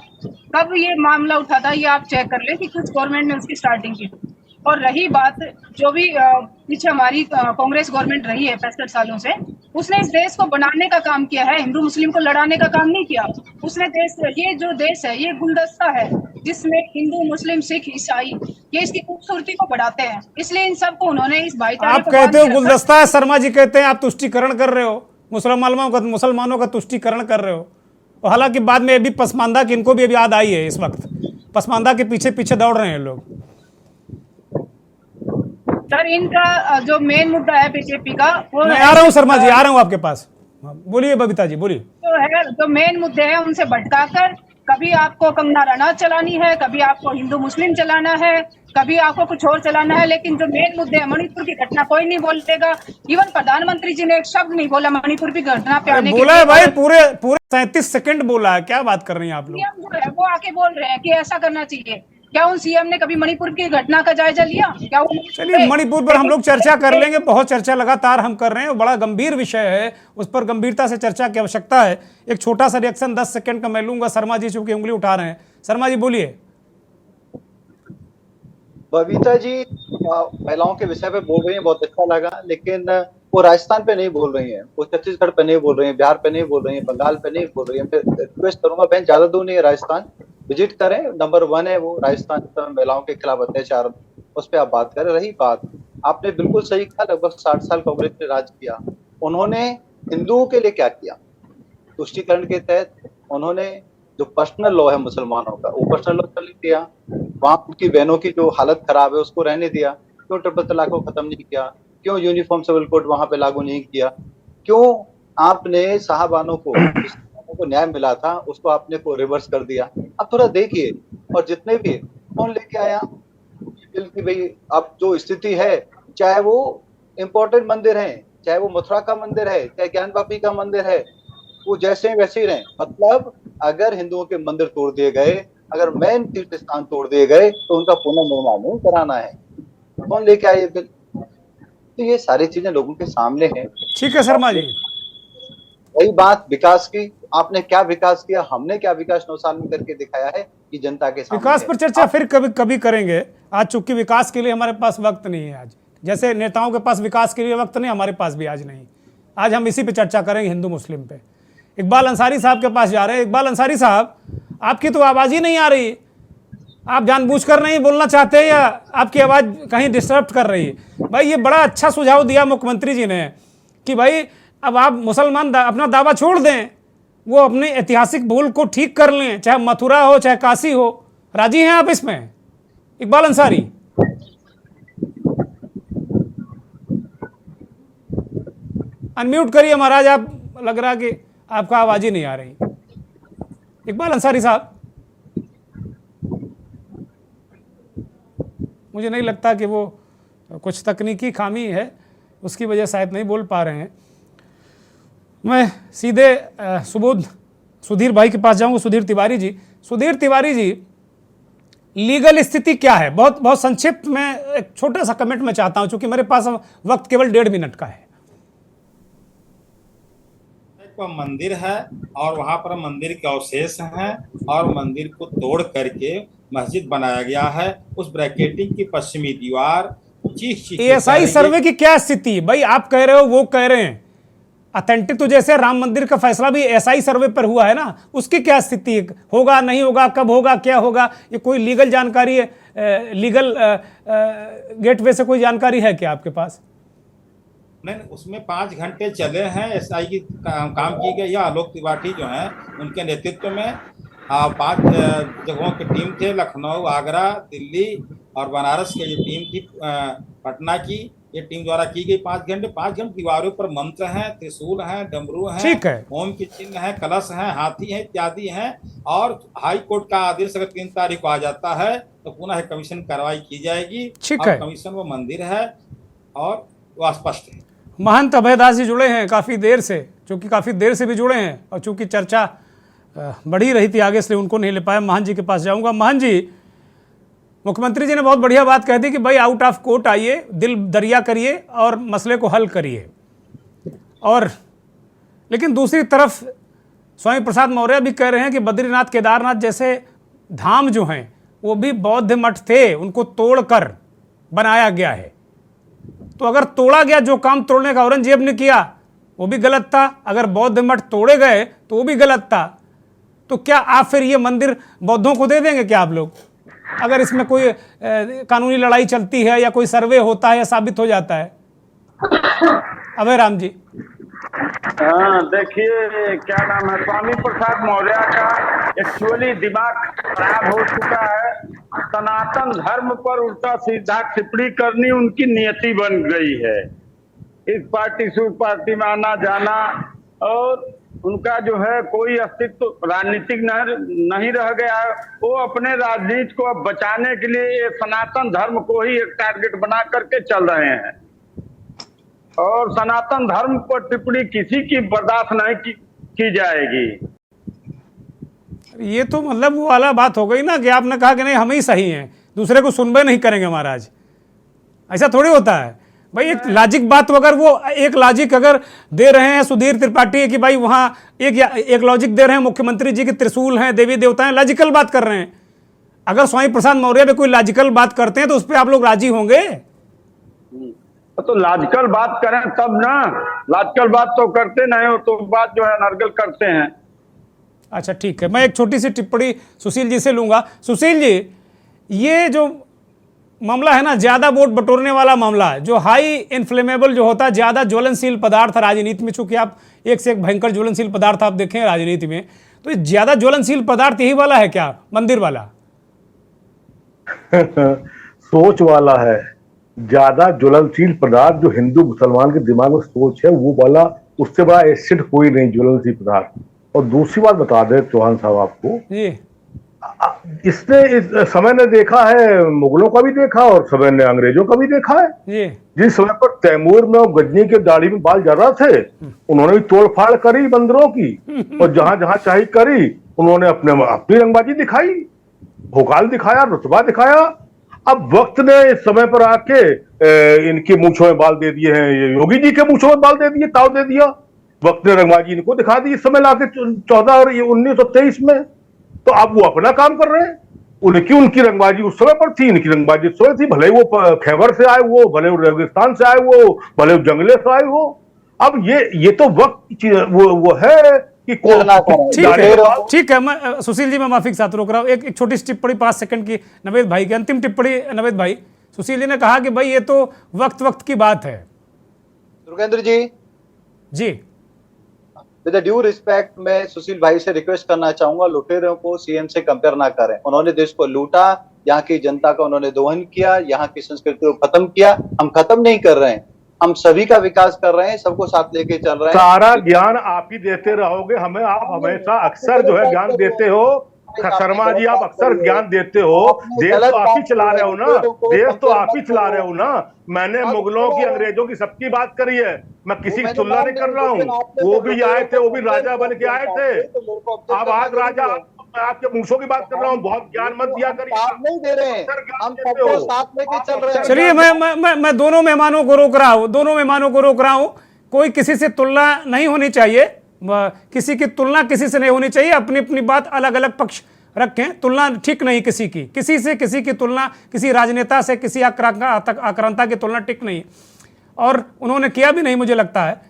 कब ये मामला उठा था, ये आप चेक कर ले कि कुछ गवर्नमेंट ने उसकी स्टार्टिंग की। और रही बात जो भी पीछे हमारी कांग्रेस गवर्नमेंट रही है 65 सालों से, उसने इस देश को बनाने का काम किया है, हिंदू मुस्लिम को लड़ाने का काम नहीं किया। उसने ये जो देश है ये गुलदस्ता है जिसमें हिंदू मुस्लिम सिख ईसाई ये इसकी खूबसूरती को बढ़ाते हैं, इसलिए इन सबको उन्होंने इस भाईचारे आप कहते हो गुलदस्ता है, शर्मा जी कहते हैं आप तुष्टिकरण कर रहे हो, मुसलमानों का तुष्टिकरण कर रहे हो। और हालांकि बाद में ये भी पसमानदा की इनको भी अभी याद आई है, इस वक्त पसमानदा के पीछे पीछे दौड़ रहे हैं लोग। सर इनका जो मेन मुद्दा है बीजेपी का वो मैं आ रहा हूँ शर्मा जी, आ रहा हूँ आपके पास, बोलिए बबीता जी बोलिए। जो मेन मुद्दे हैं उनसे भटकाकर कभी आपको कंगना रनौत चलानी है, कभी आपको हिंदू मुस्लिम चलाना है, कभी आपको कुछ और चलाना है, लेकिन जो मेन मुद्दे हैं मणिपुर की घटना कोई नहीं बोलेगा। इवन प्रधानमंत्री जी ने एक शब्द नहीं बोला मणिपुर की घटना पे आने के लिए। बोला है भाई, पूरे 37 सेकंड बोला है, क्या बात कर रही हैं आप लोग। सीएम जो है वो आके बोल रहे हैं कि ऐसा करना चाहिए। क्या उन सीएम ने कभी मणिपुर की घटना का जायजा लिया? क्या वो चलिए मणिपुर पर हम लोग चर्चा कर लेंगे, बहुत चर्चा लगातार हम कर रहे हैं, बड़ा गंभीर विषय है, उस पर गंभीरता से चर्चा की आवश्यकता है। एक छोटा सा रिएक्शन 10 सेकंड का मैं लूंगा, शर्मा जी चूंकि उंगली उठा रहे हैं। शर्मा जी बोलिए। बबीता जी महिलाओं के विषय पे बोल रही हैं, बहुत अच्छा लगा, लेकिन वो राजस्थान पे नहीं बोल रही हैं, वो छत्तीसगढ़ पे नहीं बोल रही हैं, बिहार पे नहीं बोल रही हैं, बंगाल पे नहीं बोल रही हैं। मैं रिक्वेस्ट करूंगा बहन ज्यादा दूर नहीं है, राजस्थान विजिट करें, नंबर 1 है वो राजस्थान, महिलाओं के खिलाफ अत्याचार उस पर आप बात करें। रही बात, आपने बिल्कुल सही कहा, लगभग 60 साल कांग्रेस ने राज किया, उन्होंने हिंदुओं के लिए क्या किया? तुष्टीकरण के तहत उन्होंने जो पर्सनल लॉ है मुसलमानों का, वो पर्सनल लॉ चल दिया, वहां उनकी बहनों की जो हालत खराब है उसको रहने दिया, क्यों ट्रिपल तलाक को खत्म नहीं किया, क्यों यूनिफॉर्म सिविल कोड वहां पे लागू नहीं किया, क्यों आपने साहबानों को न्याय मिला था उसको आपने को रिवर्स कर दिया। अब थोड़ा देखिए, और जितने भी कौन लेके आया बिल की, भाई अब जो स्थिति है, चाहे वो इम्पोर्टेंट मंदिर है, चाहे वो मथुरा का मंदिर है, चाहे ज्ञानवापी का मंदिर है, वो जैसे वैसे ही रहे। मतलब अगर हिंदुओं के मंदिर तोड़ दिए गए, अगर मेन तीर्थ स्थान तोड़ दिए गए, तो उनका पुनर्निर्माण नहीं कराना है। कौन लेके आए बिल? तो ये सारी चीजें लोगों के सामने हैं। ठीक है शर्मा जी। वही बात विकास की, आपने क्या विकास किया, हमने क्या विकास 9 साल में करके दिखाया है कि जनता के सामने। विकास पर चर्चा फिर कभी करेंगे, आज चूंकि विकास के लिए हमारे पास वक्त नहीं है। आज जैसे नेताओं के पास विकास के लिए वक्त नहीं, हमारे पास भी आज नहीं। आज हम इसी पे चर्चा करेंगे, हिंदू मुस्लिम पे। इकबाल अंसारी साहब के पास जा रहे हैं। इकबाल अंसारी साहब, आपकी तो आवाज़ ही नहीं आ रही, आप जानबूझकर नहीं बोलना चाहते या आपकी आवाज़ कहीं डिस्टर्ब कर रही है? भाई ये बड़ा अच्छा सुझाव दिया मुख्यमंत्री जी ने कि भाई अब आप मुसलमान अपना दावा छोड़ दें, वो अपने ऐतिहासिक भूल को ठीक कर लें, चाहे मथुरा हो चाहे काशी हो। राजी हैं आप इसमें इकबाल अंसारी? अनम्यूट करिए महाराज, आप लग रहा कि आपका आवाज ही नहीं आ रही। इकबाल अंसारी साहब, मुझे नहीं लगता कि वो कुछ तकनीकी खामी है, उसकी वजह शायद नहीं बोल पा रहे हैं। मैं सीधे सुधीर भाई के पास जाऊंगा। सुधीर तिवारी जी, सुधीर तिवारी जी, लीगल स्थिति क्या है? बहुत बहुत संक्षिप्त में एक छोटा सा कमेंट मैं चाहता हूं, क्योंकि मेरे पास वक्त केवल 1.5 मिनट का है। मंदिर है और वहां पर मंदिर के अवशेष हैं और मंदिर को तोड़ करके मस्जिद बनाया गया है। उस ब्रैकेटिंग की पश्चिमी दीवार एएसआई सर्वे की क्या स्थिति है? भाई आप कह रहे हो, वो कह रहे हैं, ऑथेंटिक तो जैसे राम मंदिर का फैसला भी एएसआई सर्वे पर हुआ है ना, उसकी क्या स्थिति है? होगा नहीं होगा, कब होगा, क्या होगा? ये कोई लीगल जानकारी है, लीगल गेटवे से कोई जानकारी है क्या आपके पास? नहीं, उसमें 5 घंटे चले हैं, एसआई की काम की गई। या आलोक त्रिपाठी जो हैं उनके नेतृत्व में 5 जगहों की टीम थे, लखनऊ, आगरा, दिल्ली और बनारस की जो टीम थी पटना की, ये टीम द्वारा की गई। 5 घंटे दीवारों पर मंत्र हैं, त्रिशूल हैं, डमरू हैं, ओम के चिन्ह हैं, कलश हैं, हाथी हैं, इत्यादि हैं। और हाई कोर्ट का आदेश अगर 3 तारीख को आ जाता है तो पुनः कमीशन कार्रवाई की जाएगी। कमीशन वो मंदिर है और वो स्पष्ट है। महंत अभयदास जी जुड़े हैं काफ़ी देर से, चूँकि काफ़ी देर से भी जुड़े हैं और चूँकि चर्चा बढ़ी रही थी आगे, इसलिए उनको नहीं ले पाया। महंत जी के पास जाऊंगा। महंत जी, मुख्यमंत्री जी ने बहुत बढ़िया बात कह दी कि भाई आउट ऑफ कोर्ट आइए, दिल दरिया करिए और मसले को हल करिए। और लेकिन दूसरी तरफ स्वामी प्रसाद मौर्य भी कह रहे हैं कि बद्रीनाथ, केदारनाथ जैसे धाम जो हैं वो भी बौद्ध मठ थे, उनको तोड़कर बनाया गया है। तो अगर तोड़ा गया, जो काम तोड़ने का औरंगजेब ने किया, वो भी गलत था, अगर बौद्ध मठ तोड़े गए तो वो भी गलत था। तो क्या आप फिर ये मंदिर बौद्धों को दे देंगे क्या आप लोग, अगर इसमें कोई कानूनी लड़ाई चलती है या कोई सर्वे होता है या साबित हो जाता है? अभय राम जी। हाँ, देखिए क्या नाम है, स्वामी प्रसाद मौर्य का एक्चुअली दिमाग खराब हो चुका है। सनातन धर्म पर उल्टा सीधा टिप्पणी करनी उनकी नियति बन गई है। इस पार्टी से उस पार्टी में आना जाना, और उनका जो है कोई अस्तित्व राजनीतिक नहीं रह गया। वो अपने राजनीति को अब बचाने के लिए सनातन धर्म को ही एक टारगेट बना करके चल रहे हैं, और सनातन धर्म पर टिप्पणी किसी की बर्दाश्त नहीं की जाएगी। ये तो मतलब वो वाला बात हो गई ना कि आपने कहा कि नहीं हम ही सही हैं, दूसरे को सुनबे नहीं करेंगे महाराज। ऐसा थोड़ी होता है भाई। एक लॉजिक बात, अगर वो एक लॉजिक अगर दे रहे हैं सुधीर त्रिपाठी कि भाई वहां एक लॉजिक दे रहे हैं मुख्यमंत्री जी के त्रिशूल हैं, देवी देवता हैं, लॉजिकल बात कर रहे हैं। अगर स्वामी प्रसाद मौर्य पे कोई लॉजिकल बात करते हैं तो उस पर आप लोग राजी होंगे? तो लॉजिकल बात करें तब ना, लॉजिकल बात तो करते नहीं हो तो बात जो है नर्गल करते हैं। अच्छा ठीक है, मैं एक छोटी सी टिप्पणी सुशील जी से लूंगा। सुशील जी, ये जो मामला है ना, ज्यादा वोट बटोरने वाला मामला है, जो हाई इन्फ्लेमेबल जो होता है, ज्यादा ज्वलनशील पदार्थ राजनीति में, चूंकि आप एक से एक भयंकर ज्वलनशील पदार्थ आप देखें राजनीति में, तो ये ज्यादा ज्वलनशील पदार्थ यही वाला है क्या, मंदिर वाला? सोच वाला है। ज्यादा ज्वलनशील पदार्थ जो हिंदू मुसलमान के दिमाग में सोच है वो वाला, उससे बड़ा एसिड कोई नहीं ज्वलनशील पदार्थ। और दूसरी बात बता दे चौहान साहब आपको जी, इसने इस समय ने देखा है, मुगलों का भी देखा और समय ने अंग्रेजों का भी देखा है जी। जिस समय पर तैमूर में और गजनी के दाढ़ी में बाल जरा थे, उन्होंने भी तोड़फाड़ करी मंदिरों की, और जहां जहां चाही करी उन्होंने अपनी रंगबाजी दिखाई, भोकाल दिखाया, रुतबा दिखाया। अब वक्त ने इस समय पर आके इनकी मूंछों में बाल दे दिए हैं, योगी जी के मूंछों में बाल दे दिए, ताव दे दिया। वक्त ने रंगबाजी इनको दिखा दी इस समय लाके 14 और 1923 में। तो अब वो अपना काम कर रहे हैं। उनकी रंगबाजी उस समय पर थी, इनकी रंगबाजी उस समय थी। भले वो खैबर से आए वो, भले वो रेगिस्तान से आए वो, भले वो जंगले से आए हो। अब ये तो वक्त वो है कि ठीक है। मैं सुशील जी, मैं माफी के साथ रोक रहा हूँ। एक छोटी सी टिप्पणी 5 सेकंड की नवेद भाई की, अंतिम टिप्पणी नवेद भाई। सुशील जी ने कहा कि भाई ये तो वक्त की बात है। दुर्गेंद्र जी जी, विद ड्यू रिस्पेक्ट मैं सुशील भाई से रिक्वेस्ट करना चाहूंगा, लुटेरों को सीएम से कंपेयर ना करें। उन्होंने देश को लूटा, यहाँ की जनता का उन्होंने दोहन किया, यहाँ की संस्कृति को खत्म किया। हम खत्म नहीं कर रहे हैं, हम सभी का विकास कर रहे हैं, सबको साथ लेके चल रहे हैं। सारा ज्ञान आप ही देते रहोगे हमें। आप हमेशा अक्सर जो है ज्ञान देते हो शर्मा जी, आप अक्सर ज्ञान देते हो। देश तो आप ही चला रहे हो ना, देश तो आप ही चला रहे हो ना। मैंने मुगलों की, अंग्रेजों की, सबकी बात करी है। मैं किसी की तुलना नहीं कर रहा हूँ। वो भी आए थे, वो भी राजा बन के आए थे। अब आज राजा, मैं आपके मूंछों की बात कर रहा हूँ। बहुत ज्ञान मत दिया करिए, आप नहीं दे रहे हैं, हम सबको साथ लेके चल रहे हैं। चलिए, मैं दोनों मेहमानों को रोक रहा हूँ। कोई किसी से तुलना नहीं होनी चाहिए, किसी की तुलना किसी से नहीं होनी चाहिए। अपनी अपनी बात, अलग अलग पक्ष रखें। तुलना ठीक नहीं किसी की, किसी की तुलना, किसी राजनेता से, किसी आक्रांता की तुलना ठीक नहीं, और उन्होंने किया भी नहीं मुझे लगता है।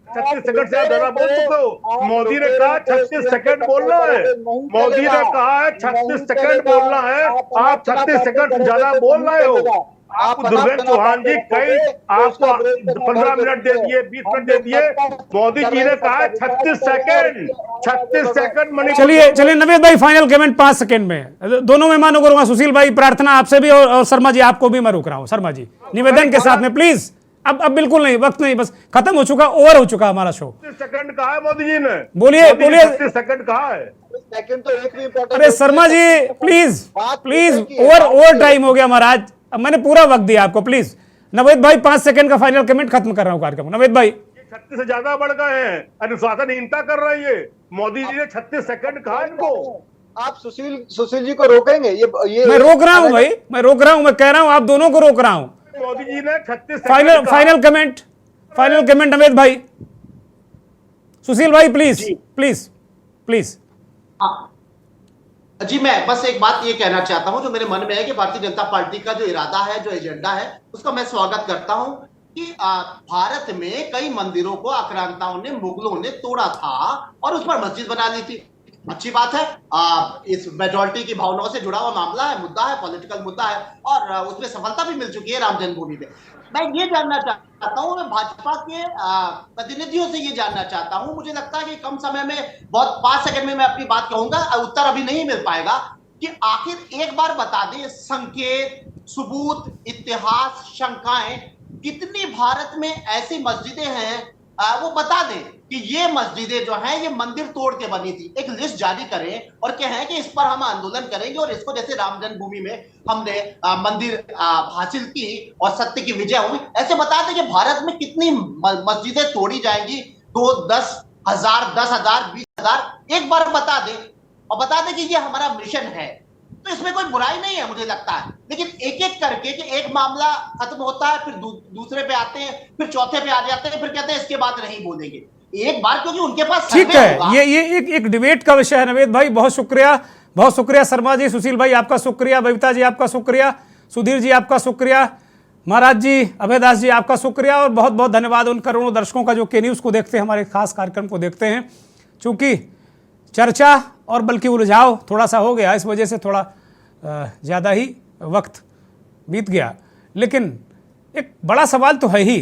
36 सेकंड से ज्यादा बोल चुके हो। मोदी ने कहा 36 सेकंड बोलना है। मोदी ने कहा है 36 सेकंड बोलना है। आप 36 सेकंड ज्यादा बोल रहे हो। आपको दुर्गेंद्र चौहान जी कई आपको 15 मिनट दे दिए, 20 मिनट दे दिए। मोदी जी ने कहा 36 सेकंड। चलिए नवेद भाई, फाइनल कमेंट 5 सेकंड में। दोनों मेहमानों को रोका। सुशील भाई, प्रार्थना आपसे भी, और शर्मा जी आपको भी मैं रोक रहा हूँ। शर्मा जी, निवेदन के साथ में प्लीज। अब बिल्कुल नहीं, वक्त नहीं, बस खत्म हो चुका, ओवर हो चुका हमारा शो। 36 सेकंड कहा है मोदी जी ने। बोलिए 36 सेकंड कहा है। सेकंड तो एक भी इंपॉर्टेंट। अरे Sharma ji please, over time हो गया महाराज। अब मैंने पूरा वक्त दिया आपको, प्लीज। नवेद भाई 5 सेकंड का फाइनल कमेंट खत्म कर रहा हूं कार्यक्रम। नवेद भाई, 36 से ज्यादा बढ़ गए हैं, अनुशासनहीनता कर रही है। मोदी जी ने 36 सेकंड कहा इनको। आप सुशील जी को रोकेंगे? ये मैं रोक रहा हूं भाई, मैं रोक रहा हूं, मैं कह रहा हूं आप दोनों को रोक रहा हूं। मोदी जी ने 36 फाइनल कमेंट नवेद भाई। सुशील भाई प्लीज। जी, मैं बस एक बात ये कहना चाहता हूं जो मेरे मन में है कि भारतीय जनता पार्टी का जो इरादा है, जो एजेंडा है, उसका मैं स्वागत करता हूं। कि भारत में कई मंदिरों को आक्रांताओं ने, मुगलों ने तोड़ा था और उस पर मस्जिद बना ली थी। अच्छी बात है, इस मेजॉरिटी की भावनाओं से जुड़ा हुआ मामला है, मुद्दा है, पॉलिटिकल मुद्दा है और उसमें सफलता भी मिल चुकी है राम जन्मभूमि में। मैं ये जानना चाहता हूं, मैं भाजपा के प्रतिनिधियों से ये जानना चाहता हूं, मुझे लगता है कि कम समय में, बहुत 5 सेकंड में मैं अपनी बात कहूंगा, उत्तर अभी नहीं मिल पाएगा, कि आखिर एक बार बता दें संकेत, सबूत, इतिहास, शंकाएं, कितनी भारत में ऐसी मस्जिदें हैं, वो बता दें कि ये मस्जिदें जो हैं ये मंदिर तोड़ के बनी थी। एक लिस्ट जारी करें और कहें कि इस पर हम आंदोलन करेंगे और इसको, जैसे राम जन्मभूमि में हमने मंदिर हासिल की और सत्य की विजय हुई, ऐसे बता दें कि भारत में कितनी मस्जिदें तोड़ी जाएंगी, 2, 10,000, 10,000, 20,000, एक बार बता दें और बता दें कि ये हमारा मिशन है। तो इसमें कोई बुराई नहीं है मुझे लगता है, लेकिन एक एक करके कि एक मामला खत्म होता है, फिर दूसरे पे आते हैं, फिर चौथे पे आ जाते हैं, फिर कहते हैं इसके बाद नहीं बोलेंगे एक बार, क्योंकि उनके पास ठीक है। ये एक डिबेट का विषय है। नवेद भाई बहुत शुक्रिया शर्मा जी, सुशील भाई आपका शुक्रिया, बबीता जी आपका शुक्रिया, सुधीर जी आपका शुक्रिया, महाराज जी, अभयदास जी आपका शुक्रिया और बहुत बहुत धन्यवाद उन करोड़ों दर्शकों का जो के न्यूज़ को देखते हैं, हमारे खास कार्यक्रम को देखते हैं। चूंकि चर्चा और बल्कि उलझाव थोड़ा सा हो गया, इस वजह से थोड़ा ज़्यादा ही वक्त बीत गया, लेकिन एक बड़ा सवाल तो है ही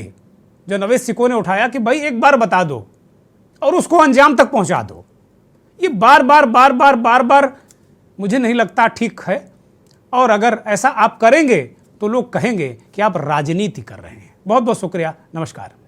जो नवेद सिको ने उठाया कि भाई एक बार बता दो और उसको अंजाम तक पहुंचा दो। ये बार बार मुझे नहीं लगता ठीक है, और अगर ऐसा आप करेंगे तो लोग कहेंगे कि आप राजनीति कर रहे हैं। बहुत बहुत शुक्रिया, नमस्कार।